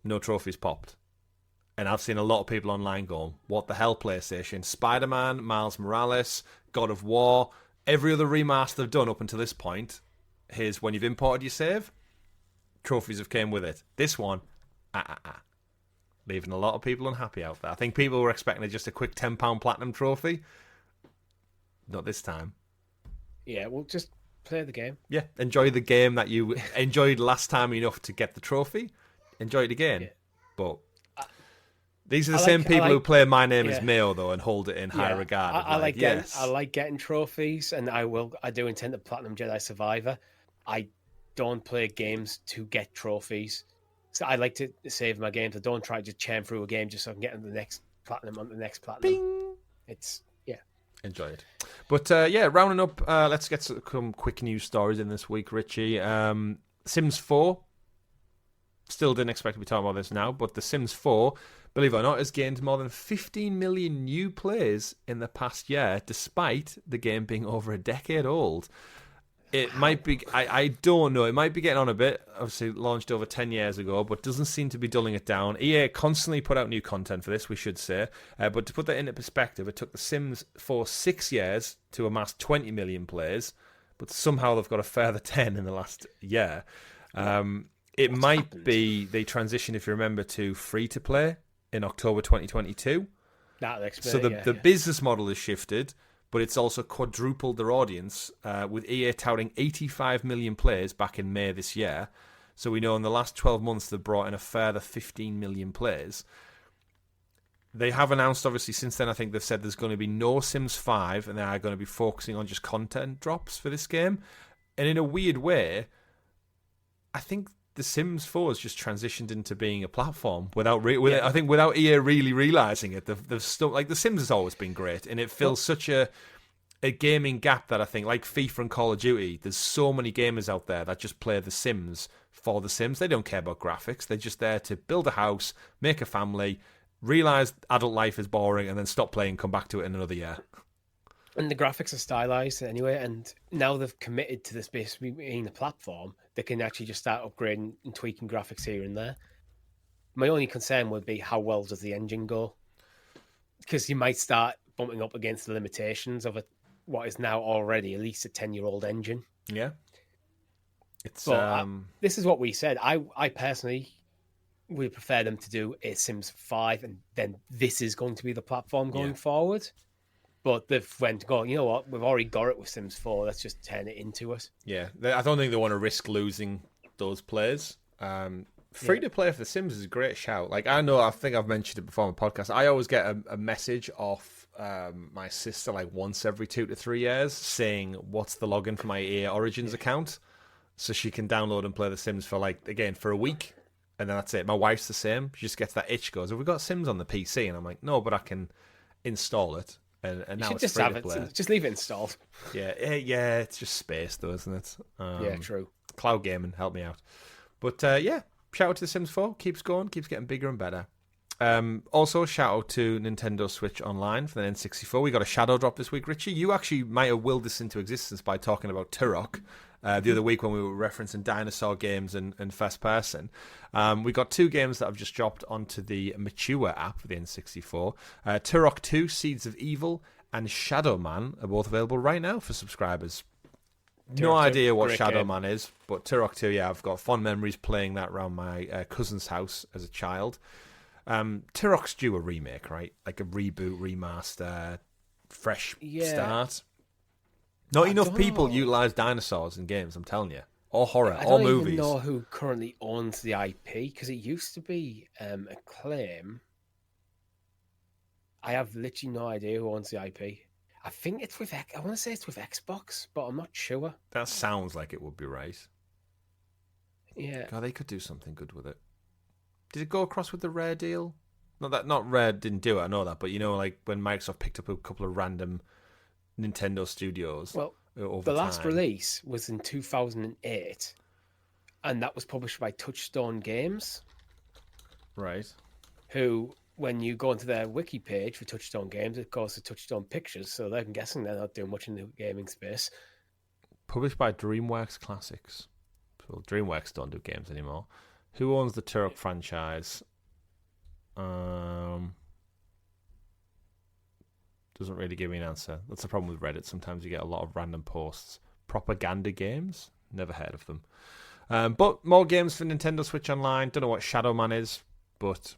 no trophies popped. And I've seen a lot of people online going, what the hell, PlayStation? Spider-Man, Miles Morales, God of War... Every other remaster they've done up until this point, here's when you've imported your save, trophies have came with it. This one, leaving a lot of people unhappy out there. I think people were expecting just a quick £10 platinum trophy. Not this time. Yeah, well, just play the game. Yeah, enjoy the game that you enjoyed last time enough to get the trophy. Enjoy it again. Yeah. But these are the same people who play My Name is Mayo, though, and hold it in high regard. I like getting trophies, and I do intend to platinum Jedi Survivor. I don't play games to get trophies. So I like to save my games. I don't try to just churn through a game just so I can get on the next platinum, Bing! Enjoy it. But rounding up, let's get some quick news stories in this week, Richie. Sims 4. Still didn't expect to be talking about this now, but The Sims 4, believe it or not, has gained more than 15 million new players in the past year, despite the game being over a decade old. It might be, I don't know, it might be getting on a bit. Obviously, launched over 10 years ago, but doesn't seem to be dulling it down. EA constantly put out new content for this, we should say. But to put that into perspective, it took The Sims 4 6 years to amass 20 million players, but somehow they've got a further 10 in the last year. It might be they transitioned, if you remember, to free-to-play in October 2022. So the business model has shifted, but it's also quadrupled their audience, with EA touting 85 million players back in May this year. So we know in the last 12 months they've brought in a further 15 million players. They have announced, obviously, since then, I think they've said there's going to be no Sims 5, and they are going to be focusing on just content drops for this game. And in a weird way, I think The Sims 4 has just transitioned into being a platform without EA really realizing it. They've still, like, The Sims has always been great, and it fills such a gaming gap that I think, like FIFA and Call of Duty, there's so many gamers out there that just play The Sims for The Sims. They don't care about graphics. They're just there to build a house, make a family, realize adult life is boring, and then stop playing, come back to it in another year. And the graphics are stylized anyway, and now they've committed to this basically being the platform. They can actually just start upgrading and tweaking graphics here and there. My only concern would be how well does the engine go? Because you might start bumping up against the limitations of what is now already at least a 10-year-old engine. Yeah. It's this is what we said. I personally would prefer them to do a Sims 5, and then this is going to be the platform going forward. But they've you know what, we've already got it with Sims 4, let's just turn it into it. Yeah, I don't think they want to risk losing those players. Free-to-play for The Sims is a great shout. Like, I think I've mentioned it before on the podcast, I always get a message off my sister like once every 2 to 3 years saying, what's the login for my EA Origins account? So she can download and play The Sims for, like, again, for a week. And then that's it. My wife's the same. She just gets that itch, goes, have we got Sims on the PC? And I'm like, no, but I can install it. And now it's just free have to play. Just leave it installed. Yeah, it's just space though, isn't it? Yeah, true. Cloud gaming, help me out. But shout out to The Sims 4. Keeps going, keeps getting bigger and better. Also, shout out to Nintendo Switch Online for the N64. We got a shadow drop this week, Richie. You actually might have willed this into existence by talking about Turok the other week when we were referencing dinosaur games and first person. We got 2 games that have just dropped onto the Mature app for the N64. Turok 2, Seeds of Evil, and Shadow Man are both available right now for subscribers. No idea what Shadow Man is, but Turok 2, I've got fond memories playing that around my cousin's house as a child. Turok's due a remake, right? Like a reboot, remaster, fresh start. Not enough people utilize dinosaurs in games, I'm telling you. Or horror, or movies. I don't even know who currently owns the IP, because it used to be Acclaim. I have literally no idea who owns the IP. I think it's with, I want to say it's with Xbox, but I'm not sure. That sounds like it would be right. Yeah. God, they could do something good with it. Did it go across with the Rare deal? Not Rare didn't do it, I know that, but you know, like when Microsoft picked up a couple of random Nintendo studios. Well, the last release was in 2008, and that was published by Touchstone Games. Right. Who, when you go into their wiki page for Touchstone Games, it goes to Touchstone Pictures, so I'm guessing they're not doing much in the gaming space. Published by DreamWorks Classics. Well, DreamWorks don't do games anymore. Who owns the Turok franchise? Doesn't really give me an answer. That's the problem with Reddit. Sometimes you get a lot of random posts. Propaganda Games? Never heard of them. But more games for Nintendo Switch Online. Don't know what Shadow Man is, but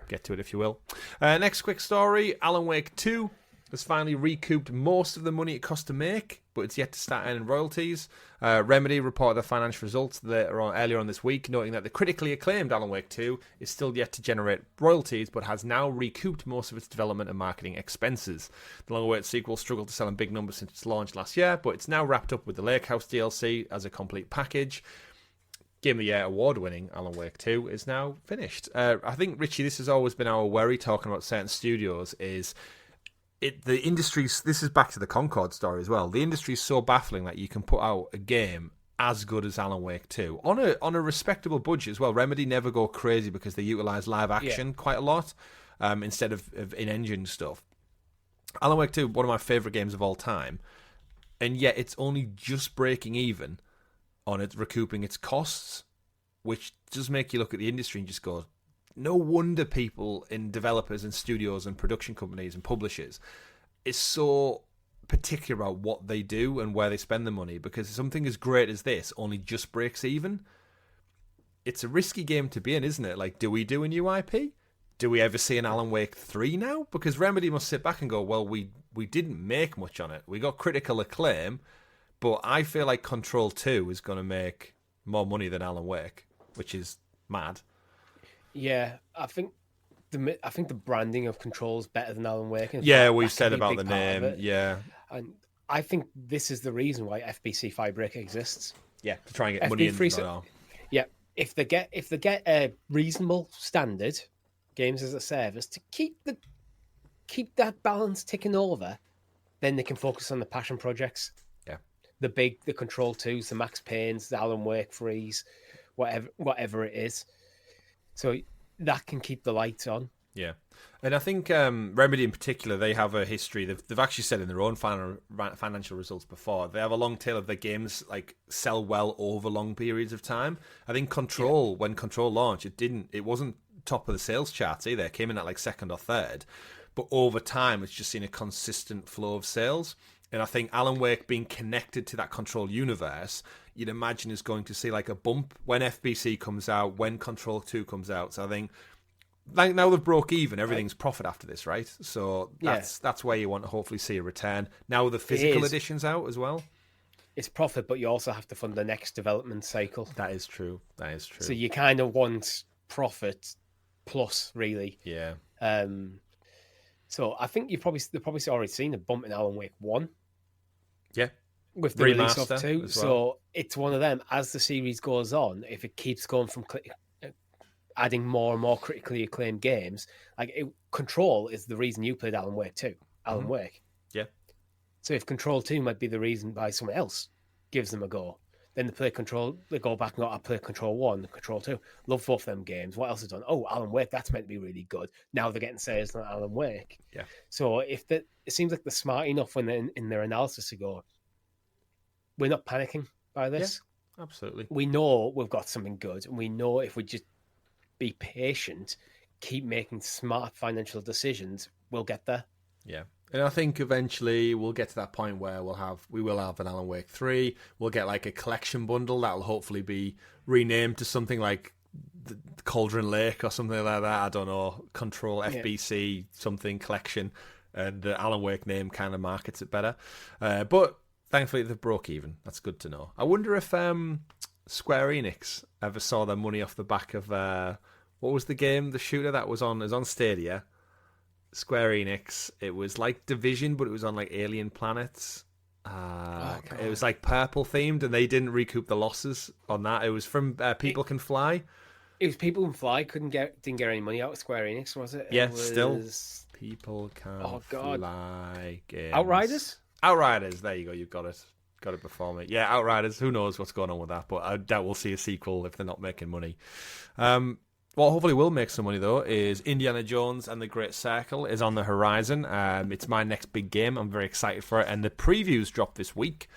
get to it if you will. Next quick story, Alan Wake 2 has finally recouped most of the money it cost to make, but it's yet to start earning royalties. Remedy reported their financial results earlier on this week, noting that the critically acclaimed Alan Wake 2 is still yet to generate royalties, but has now recouped most of its development and marketing expenses. The long-awaited sequel struggled to sell in big numbers since its launch last year, but it's now wrapped up with the Lake House DLC as a complete package. Game of the Year award-winning Alan Wake 2 is now finished. I think, Richie, this has always been our worry talking about certain studios is... the industry's, this is back to the Concord story as well. The industry is so baffling that you can put out a game as good as Alan Wake 2 on a respectable budget as well. Remedy never go crazy because they utilize live action quite a lot instead of in-engine stuff. Alan Wake 2, one of my favorite games of all time, and yet it's only just breaking even on it recouping its costs, which does make you look at the industry and just go, no wonder people in developers and studios and production companies and publishers is so particular about what they do and where they spend the money, because something as great as this only just breaks even. It's a risky game to be in, isn't it? Like, do we do a new IP? Do we ever see an Alan Wake 3 now? Because Remedy must sit back and go, well, we didn't make much on it. We got critical acclaim, but I feel like Control 2 is going to make more money than Alan Wake, which is mad. Yeah, I think the branding of Control is better than Alan Wake. Yeah, we've said about the name. Yeah, and I think this is the reason why FBC Firebreaker exists. Yeah, to try and get money in. Yeah, if they get a reasonable standard games as a service to keep that balance ticking over, then they can focus on the passion projects. Yeah, the Control 2s, the Max Paynes, the Alan Wake 3s, whatever it is. So that can keep the lights on. Yeah. And I think Remedy in particular, they have a history. They've actually said in their own financial results before, they have a long tail of their games like sell well over long periods of time. I think Control, when Control launched, it wasn't top of the sales charts either. It came in at like second or third. But over time, it's just seen a consistent flow of sales. And I think Alan Wake being connected to that Control universe, you'd imagine is going to see like a bump when FBC comes out, when Control 2 comes out. So I think like now they've broke even, everything's profit after this, right? So that's where you want to hopefully see a return. Now the physical edition's out as well. It's profit, but you also have to fund the next development cycle. That is true. So you kind of want profit plus, really. Yeah. So I think they've probably already seen a bump in Alan Wake 1. Yeah. With the release of 2. Well. So it's one of them, as the series goes on, if it keeps going from adding more and more critically acclaimed games, Control is the reason you played Alan Wake 2. Alan Wake. Yeah. So if Control 2 might be the reason why someone else gives them a go, then they go back and go, I play Control 1, Control 2. Love both of them games. What else is done? Oh, Alan Wake, that's meant to be really good. Now they're getting sales on Alan Wake. Yeah. So it seems like they're smart enough when they're in their analysis to go, we're not panicking by this. Yeah, absolutely. We know we've got something good, and we know if we just be patient, keep making smart financial decisions, we'll get there. Yeah. And I think eventually we'll get to that point where we will have an Alan Wake 3. We'll get like a collection bundle that'll hopefully be renamed to something like the Cauldron Lake or something like that. I don't know. Control FBC something collection, and the Alan Wake name kind of markets it better. But thankfully they've broke even. That's good to know. I wonder if Square Enix ever saw their money off the back of what was the game, the shooter that was on Stadia. Square Enix, it was like Division, but it was on like alien planets. It was like purple themed, and they didn't recoup the losses on that. It was from People Can Fly. It was People Can Fly. Didn't get any money out of Square Enix, was it? Yeah, still People Can Fly games. Outriders. There you go. You've got it before me. Yeah, Outriders. Who knows what's going on with that? But I doubt we'll see a sequel if they're not making money. What hopefully will make some money, though, is Indiana Jones and the Great Circle is on the horizon. It's my next big game. I'm very excited for it. And the previews dropped this week.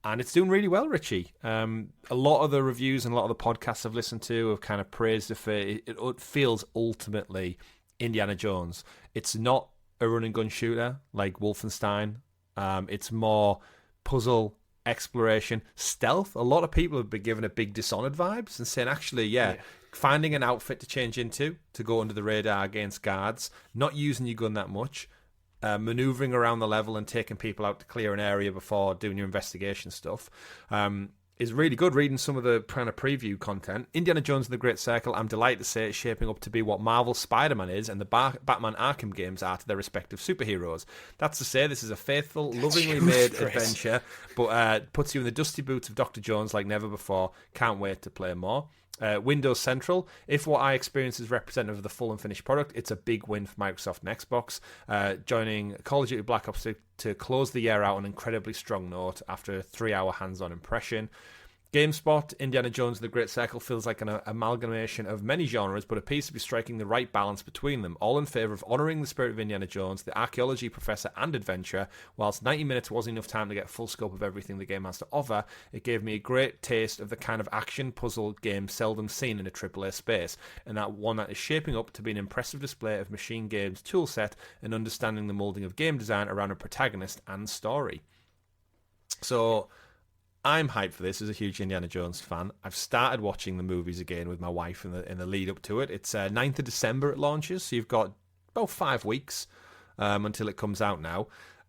And it's doing really well, Richie. A lot of the reviews and a lot of the podcasts I've listened to have kind of praised it. It feels ultimately Indiana Jones. It's not a run-and-gun shooter like Wolfenstein. It's more puzzle, exploration, stealth. A lot of people have been given a big Dishonored vibes and saying, actually, finding an outfit to change into, to go under the radar against guards, not using your gun that much, maneuvering around the level and taking people out to clear an area before doing your investigation stuff, is really good. Reading some of the kind of preview content, Indiana Jones and the Great Circle, I'm delighted to say it's shaping up to be what Marvel's Spider-Man is and the Batman Arkham games are to their respective superheroes. That's to say, this is a faithful, lovingly made adventure, but puts you in the dusty boots of Dr. Jones like never before. Can't wait to play more. Windows Central. If what I experience is representative of the full and finished product, it's a big win for Microsoft and Xbox. Joining Call of Duty Black Ops to close the year out on an incredibly strong note after a 3-hour hands-on impression. GameSpot, Indiana Jones and the Great Circle feels like an amalgamation of many genres, but appears to be striking the right balance between them, all in favour of honouring the spirit of Indiana Jones, the archaeology professor and adventurer. Whilst 90 minutes wasn't enough time to get full scope of everything the game has to offer, it gave me a great taste of the kind of action puzzle game seldom seen in a AAA space, and that one that is shaping up to be an impressive display of Machine Games' toolset and understanding the moulding of game design around a protagonist and story. So I'm hyped for this as a huge Indiana Jones fan. I've started watching the movies again with my wife in the lead up to it. It's 9th of December it launches, so you've got about 5 weeks until it comes out now.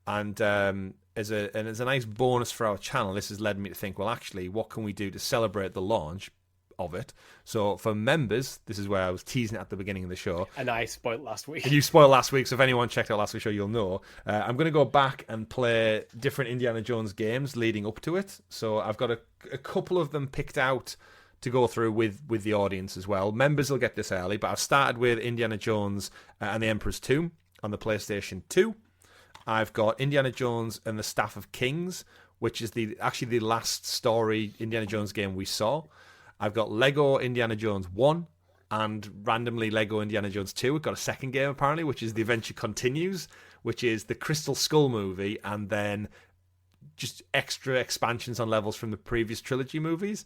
And as a nice bonus for our channel, this has led me to think, well, actually, what can we do to celebrate the launch of it? So for members, this is where I was teasing it at the beginning of the show. And I spoiled last week. And you spoiled last week, so if anyone checked out last week's show, you'll know. I'm going to go back and play different Indiana Jones games leading up to it. So I've got a couple of them picked out to go through with the audience as well. Members will get this early, but I've started with Indiana Jones and the Emperor's Tomb on the PlayStation 2. I've got Indiana Jones and the Staff of Kings, which is actually the last story Indiana Jones game we saw. I've got Lego Indiana Jones 1 and randomly Lego Indiana Jones 2. We've got a second game apparently, which is The Adventure Continues, which is the Crystal Skull movie and then just extra expansions on levels from the previous trilogy movies.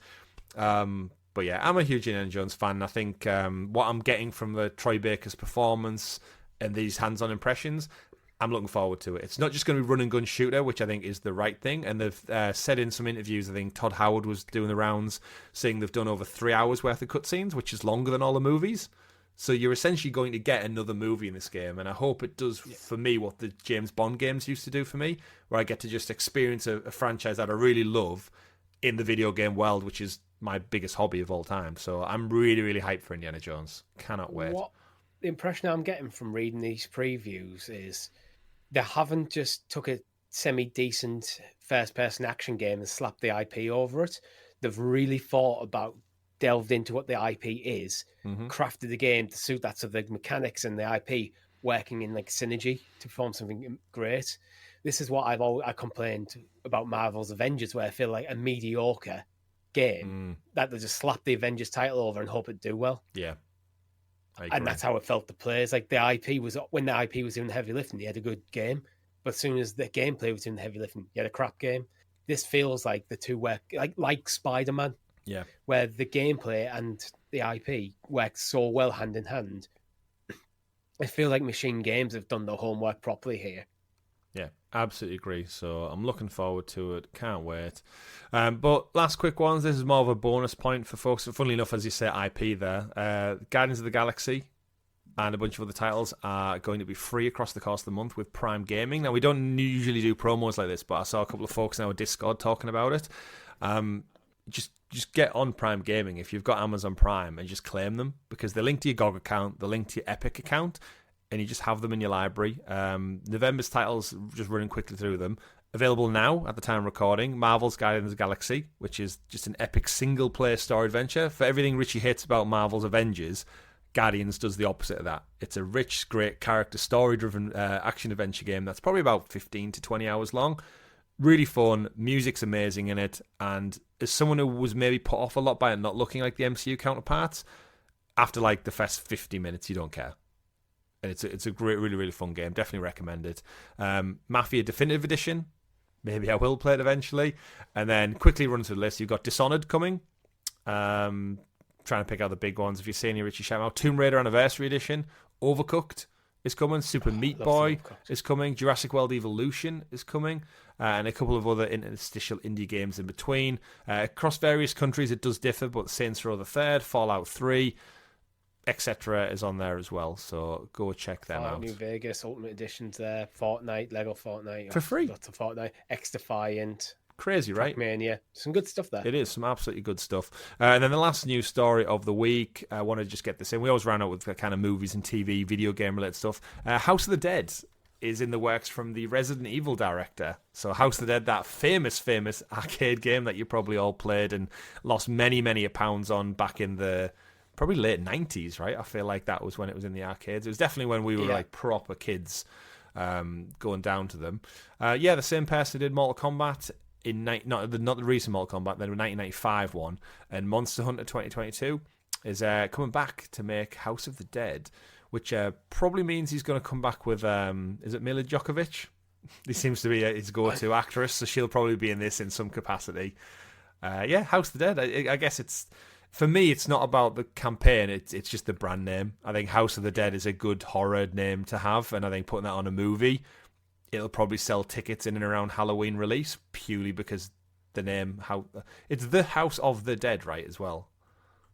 But yeah, I'm a huge Indiana Jones fan. I think what I'm getting from the Troy Baker's performance and these hands-on impressions, I'm looking forward to it. It's not just going to be run and gun shooter, which I think is the right thing. And they've said in some interviews, I think Todd Howard was doing the rounds, saying they've done over 3 hours worth of cutscenes, which is longer than all the movies. So you're essentially going to get another movie in this game. And I hope it does for me what the James Bond games used to do for me, where I get to just experience a franchise that I really love in the video game world, which is my biggest hobby of all time. So I'm really, really hyped for Indiana Jones. Cannot wait. What the impression I'm getting from reading these previews is they haven't just took a semi-decent first-person action game and slapped the IP over it. They've really thought about, delved into what the IP is, crafted the game to suit that, so the mechanics and the IP working in like synergy to form something great. This is what I complained about Marvel's Avengers, where I feel like a mediocre game that they just slap the Avengers title over and hope it do well. Yeah. And that's how it felt to players. Like the IP was, when the IP was doing the heavy lifting, you had a good game. But as soon as the gameplay was doing the heavy lifting, you had a crap game. This feels like the two work like Spider-Man. Yeah. Where the gameplay and the IP work so well hand in hand. I feel like Machine Games have done their homework properly here. Yeah, absolutely agree. So I'm looking forward to it. Can't wait. But last quick ones. This is more of a bonus point for folks. Funnily enough, as you say, IP there. Guardians of the Galaxy and a bunch of other titles are going to be free across the course of the month with Prime Gaming. Now, we don't usually do promos like this, but I saw a couple of folks in our Discord talking about it. Just get on Prime Gaming if you've got Amazon Prime and just claim them, because they link to your GOG account, they link to your Epic account, and you just have them in your library. November's titles, just running quickly through them. Available now at the time of recording, Marvel's Guardians of the Galaxy, which is just an epic single-player story adventure. For everything Richie hates about Marvel's Avengers, Guardians does the opposite of that. It's a rich, great character, story-driven action-adventure game that's probably about 15 to 20 hours long. Really fun, music's amazing in it, and as someone who was maybe put off a lot by it not looking like the MCU counterparts, after like the first 50 minutes, you don't care. And it's a great, really, really fun game. Definitely recommend it. Mafia Definitive Edition. Maybe I will play it eventually. And then quickly run through the list. You've got Dishonored coming. Trying to pick out the big ones. If you see any, Richie, shout out. Tomb Raider Anniversary Edition. Overcooked. is coming. Super Meat love Boy some Lovecraft. is coming. Jurassic World Evolution is coming. And a couple of other interstitial indie games in between. Across various countries, it does differ, but Saints Row the Third, Fallout 3, etc. is on there as well. So go check them out. New Vegas Ultimate Editions there. Fortnite, Lego Fortnite. For free. Lots of Fortnite. X-Defiant. Crazy, right? Trackmania. Some good stuff there. It is, some absolutely good stuff. And then the last news story of the week, I want to just get this in. We always round out with kind of movies and TV, video game related stuff. House of the Dead is in the works from the Resident Evil director. So House of the Dead, that famous arcade game that you probably all played and lost many a pounds on back in the probably late 90s, right? I feel like that was when it was in the arcades. It was definitely when we were like proper kids going down to them. The same person did Mortal Kombat in not the recent Mortal Kombat, then the 1995 one, and Monster Hunter 2022 is coming back to make House of the Dead, which probably means he's going to come back with, is it Mila Djokovic? This seems to be his go-to actress, so she'll probably be in this in some capacity. House of the Dead. I guess it's, for me, it's not about the campaign, it's just the brand name. I think House of the Dead is a good horror name to have, and I think putting that on a movie, it'll probably sell tickets in and around Halloween release, purely because the name, it's the House of the Dead, right, as well?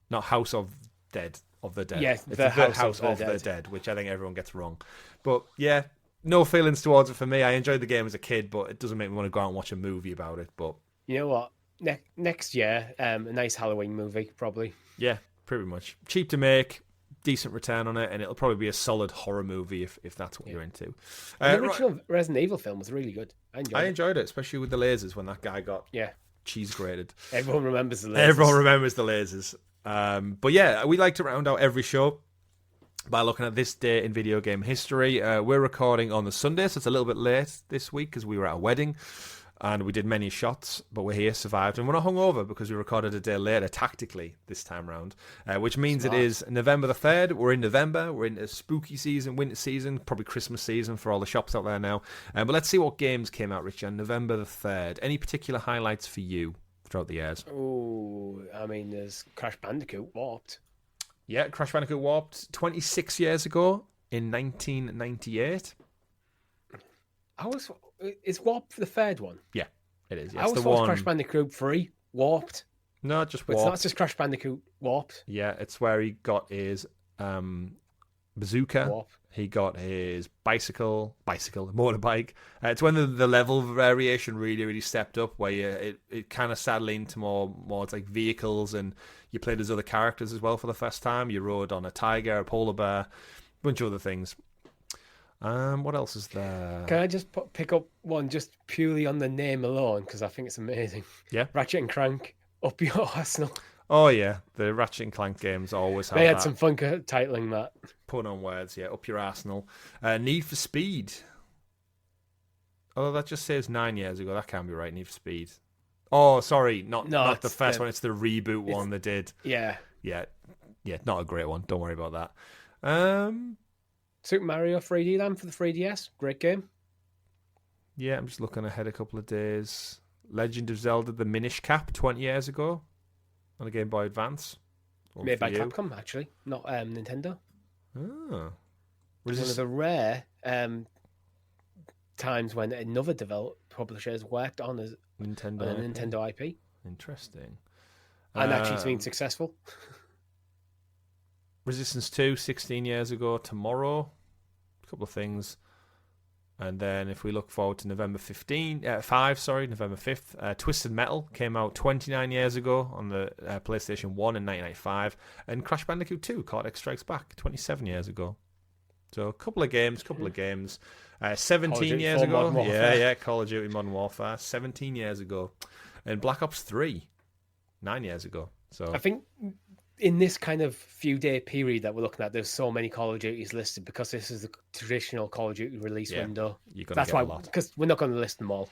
Not House of Dead. Of the Dead. Yeah, it's the House of the Dead, which I think everyone gets wrong. But yeah, no feelings towards it for me. I enjoyed the game as a kid, but it doesn't make me want to go out and watch a movie about it. But you know what? Next year, a nice Halloween movie, probably. Yeah, pretty much. Cheap to make, decent return on it, and it'll probably be a solid horror movie if that's what you're into. The original Resident Evil film was really good. I enjoyed it, especially with the lasers when that guy got cheese grated. Everyone remembers the lasers. Everyone remembers the lasers. But yeah, we like to round out every show by looking at this day in video game history. We're recording on the Sunday, so it's a little bit late this week because we were at a wedding and we did many shots, but we're here, survived, and we're not hungover because we recorded a day later tactically this time round, which means It is November the 3rd. We're in November. We're in a spooky season, winter season, probably Christmas season for all the shops out there now. But let's see what games came out, Richard, on November the 3rd. Any particular highlights for you throughout the years? Oh, I mean, there's Crash Bandicoot Warped. Yeah, Crash Bandicoot Warped 26 years ago in 1998. Is Warped the third one? Yeah, it is. I always thought Crash Bandicoot 3 Warped. No, just Warped. Warped. It's not just Crash Bandicoot Warped. Yeah, it's where he got his bazooka. Warp. He got his motorbike. It's when the level variation really stepped up, where it kind of started leaning to more like vehicles, and you played as other characters as well for the first time. You rode on a tiger, a polar bear, a bunch of other things. What else is there? Can I just pick up one just purely on the name alone, because I think it's amazing? Yeah. Ratchet and Clank, Up Your Arsenal. Oh yeah, the Ratchet and Clank games always have They had that. some fun titling that. Put on words, yeah. Up Your Arsenal. Need for Speed. Although that just says 9 years ago. That can't be right. Need for Speed. Oh, sorry, not the first one. It's the reboot one they did. Yeah. Yeah. Not a great one. Don't worry about that. Super Mario 3D Land for the 3DS. Great game. Yeah, I'm just looking ahead a couple of days. Legend of Zelda: The Minish Cap 20 years ago on a Game Boy Advance. Made by Capcom, actually, not Nintendo. Oh. One of the rare times when another publisher has worked on a Nintendo IP. Interesting. And actually it's been successful. Resistance 2, 16 years ago tomorrow. A couple of things. And then if we look forward to November 5th, Twisted Metal came out 29 years ago on the PlayStation 1 in 1995. And Crash Bandicoot 2, Cortex Strikes Back, 27 years ago. So a couple of games. 17 years ago. Yeah, Call of Duty Modern Warfare, 17 years ago. And Black Ops 3, 9 years ago. So I think in this kind of few-day period that we're looking at, there's so many Call of Duties listed because this is the traditional Call of Duty release window. That's why, because we're not going to list them all.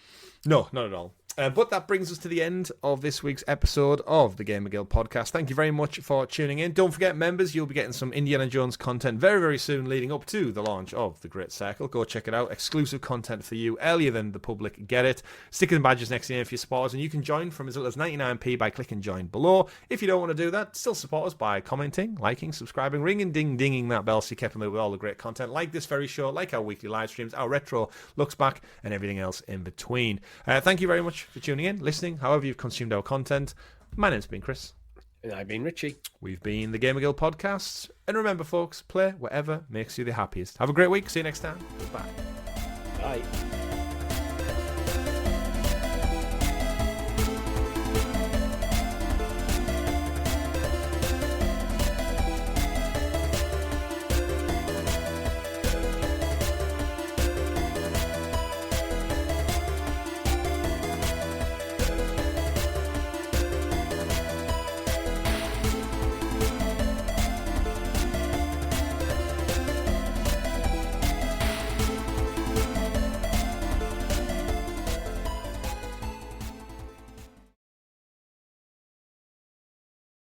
No, not at all. But that brings us to the end of this week's episode of the Gamer Guild Podcast. Thank you very much for tuning in. Don't forget, members, you'll be getting some Indiana Jones content very, very soon leading up to the launch of The Great Circle. Go check it out. Exclusive content for you earlier than the public get it. Stickers and badges next year for your supporters, and you can join from as little as 99p by clicking join below. If you don't want to do that, still support us by commenting, liking, subscribing, ringing, dinging that bell so you kept in the loop with all the great content like this very show, like our weekly live streams, our retro looks back, and everything else in between. Thank you very much for tuning in, listening, however you've consumed our content. My name's been Chris. And I've been Richie. We've been the Gamer Guild Podcast. And remember, folks, play whatever makes you the happiest. Have a great week. See you next time. Goodbye. Bye.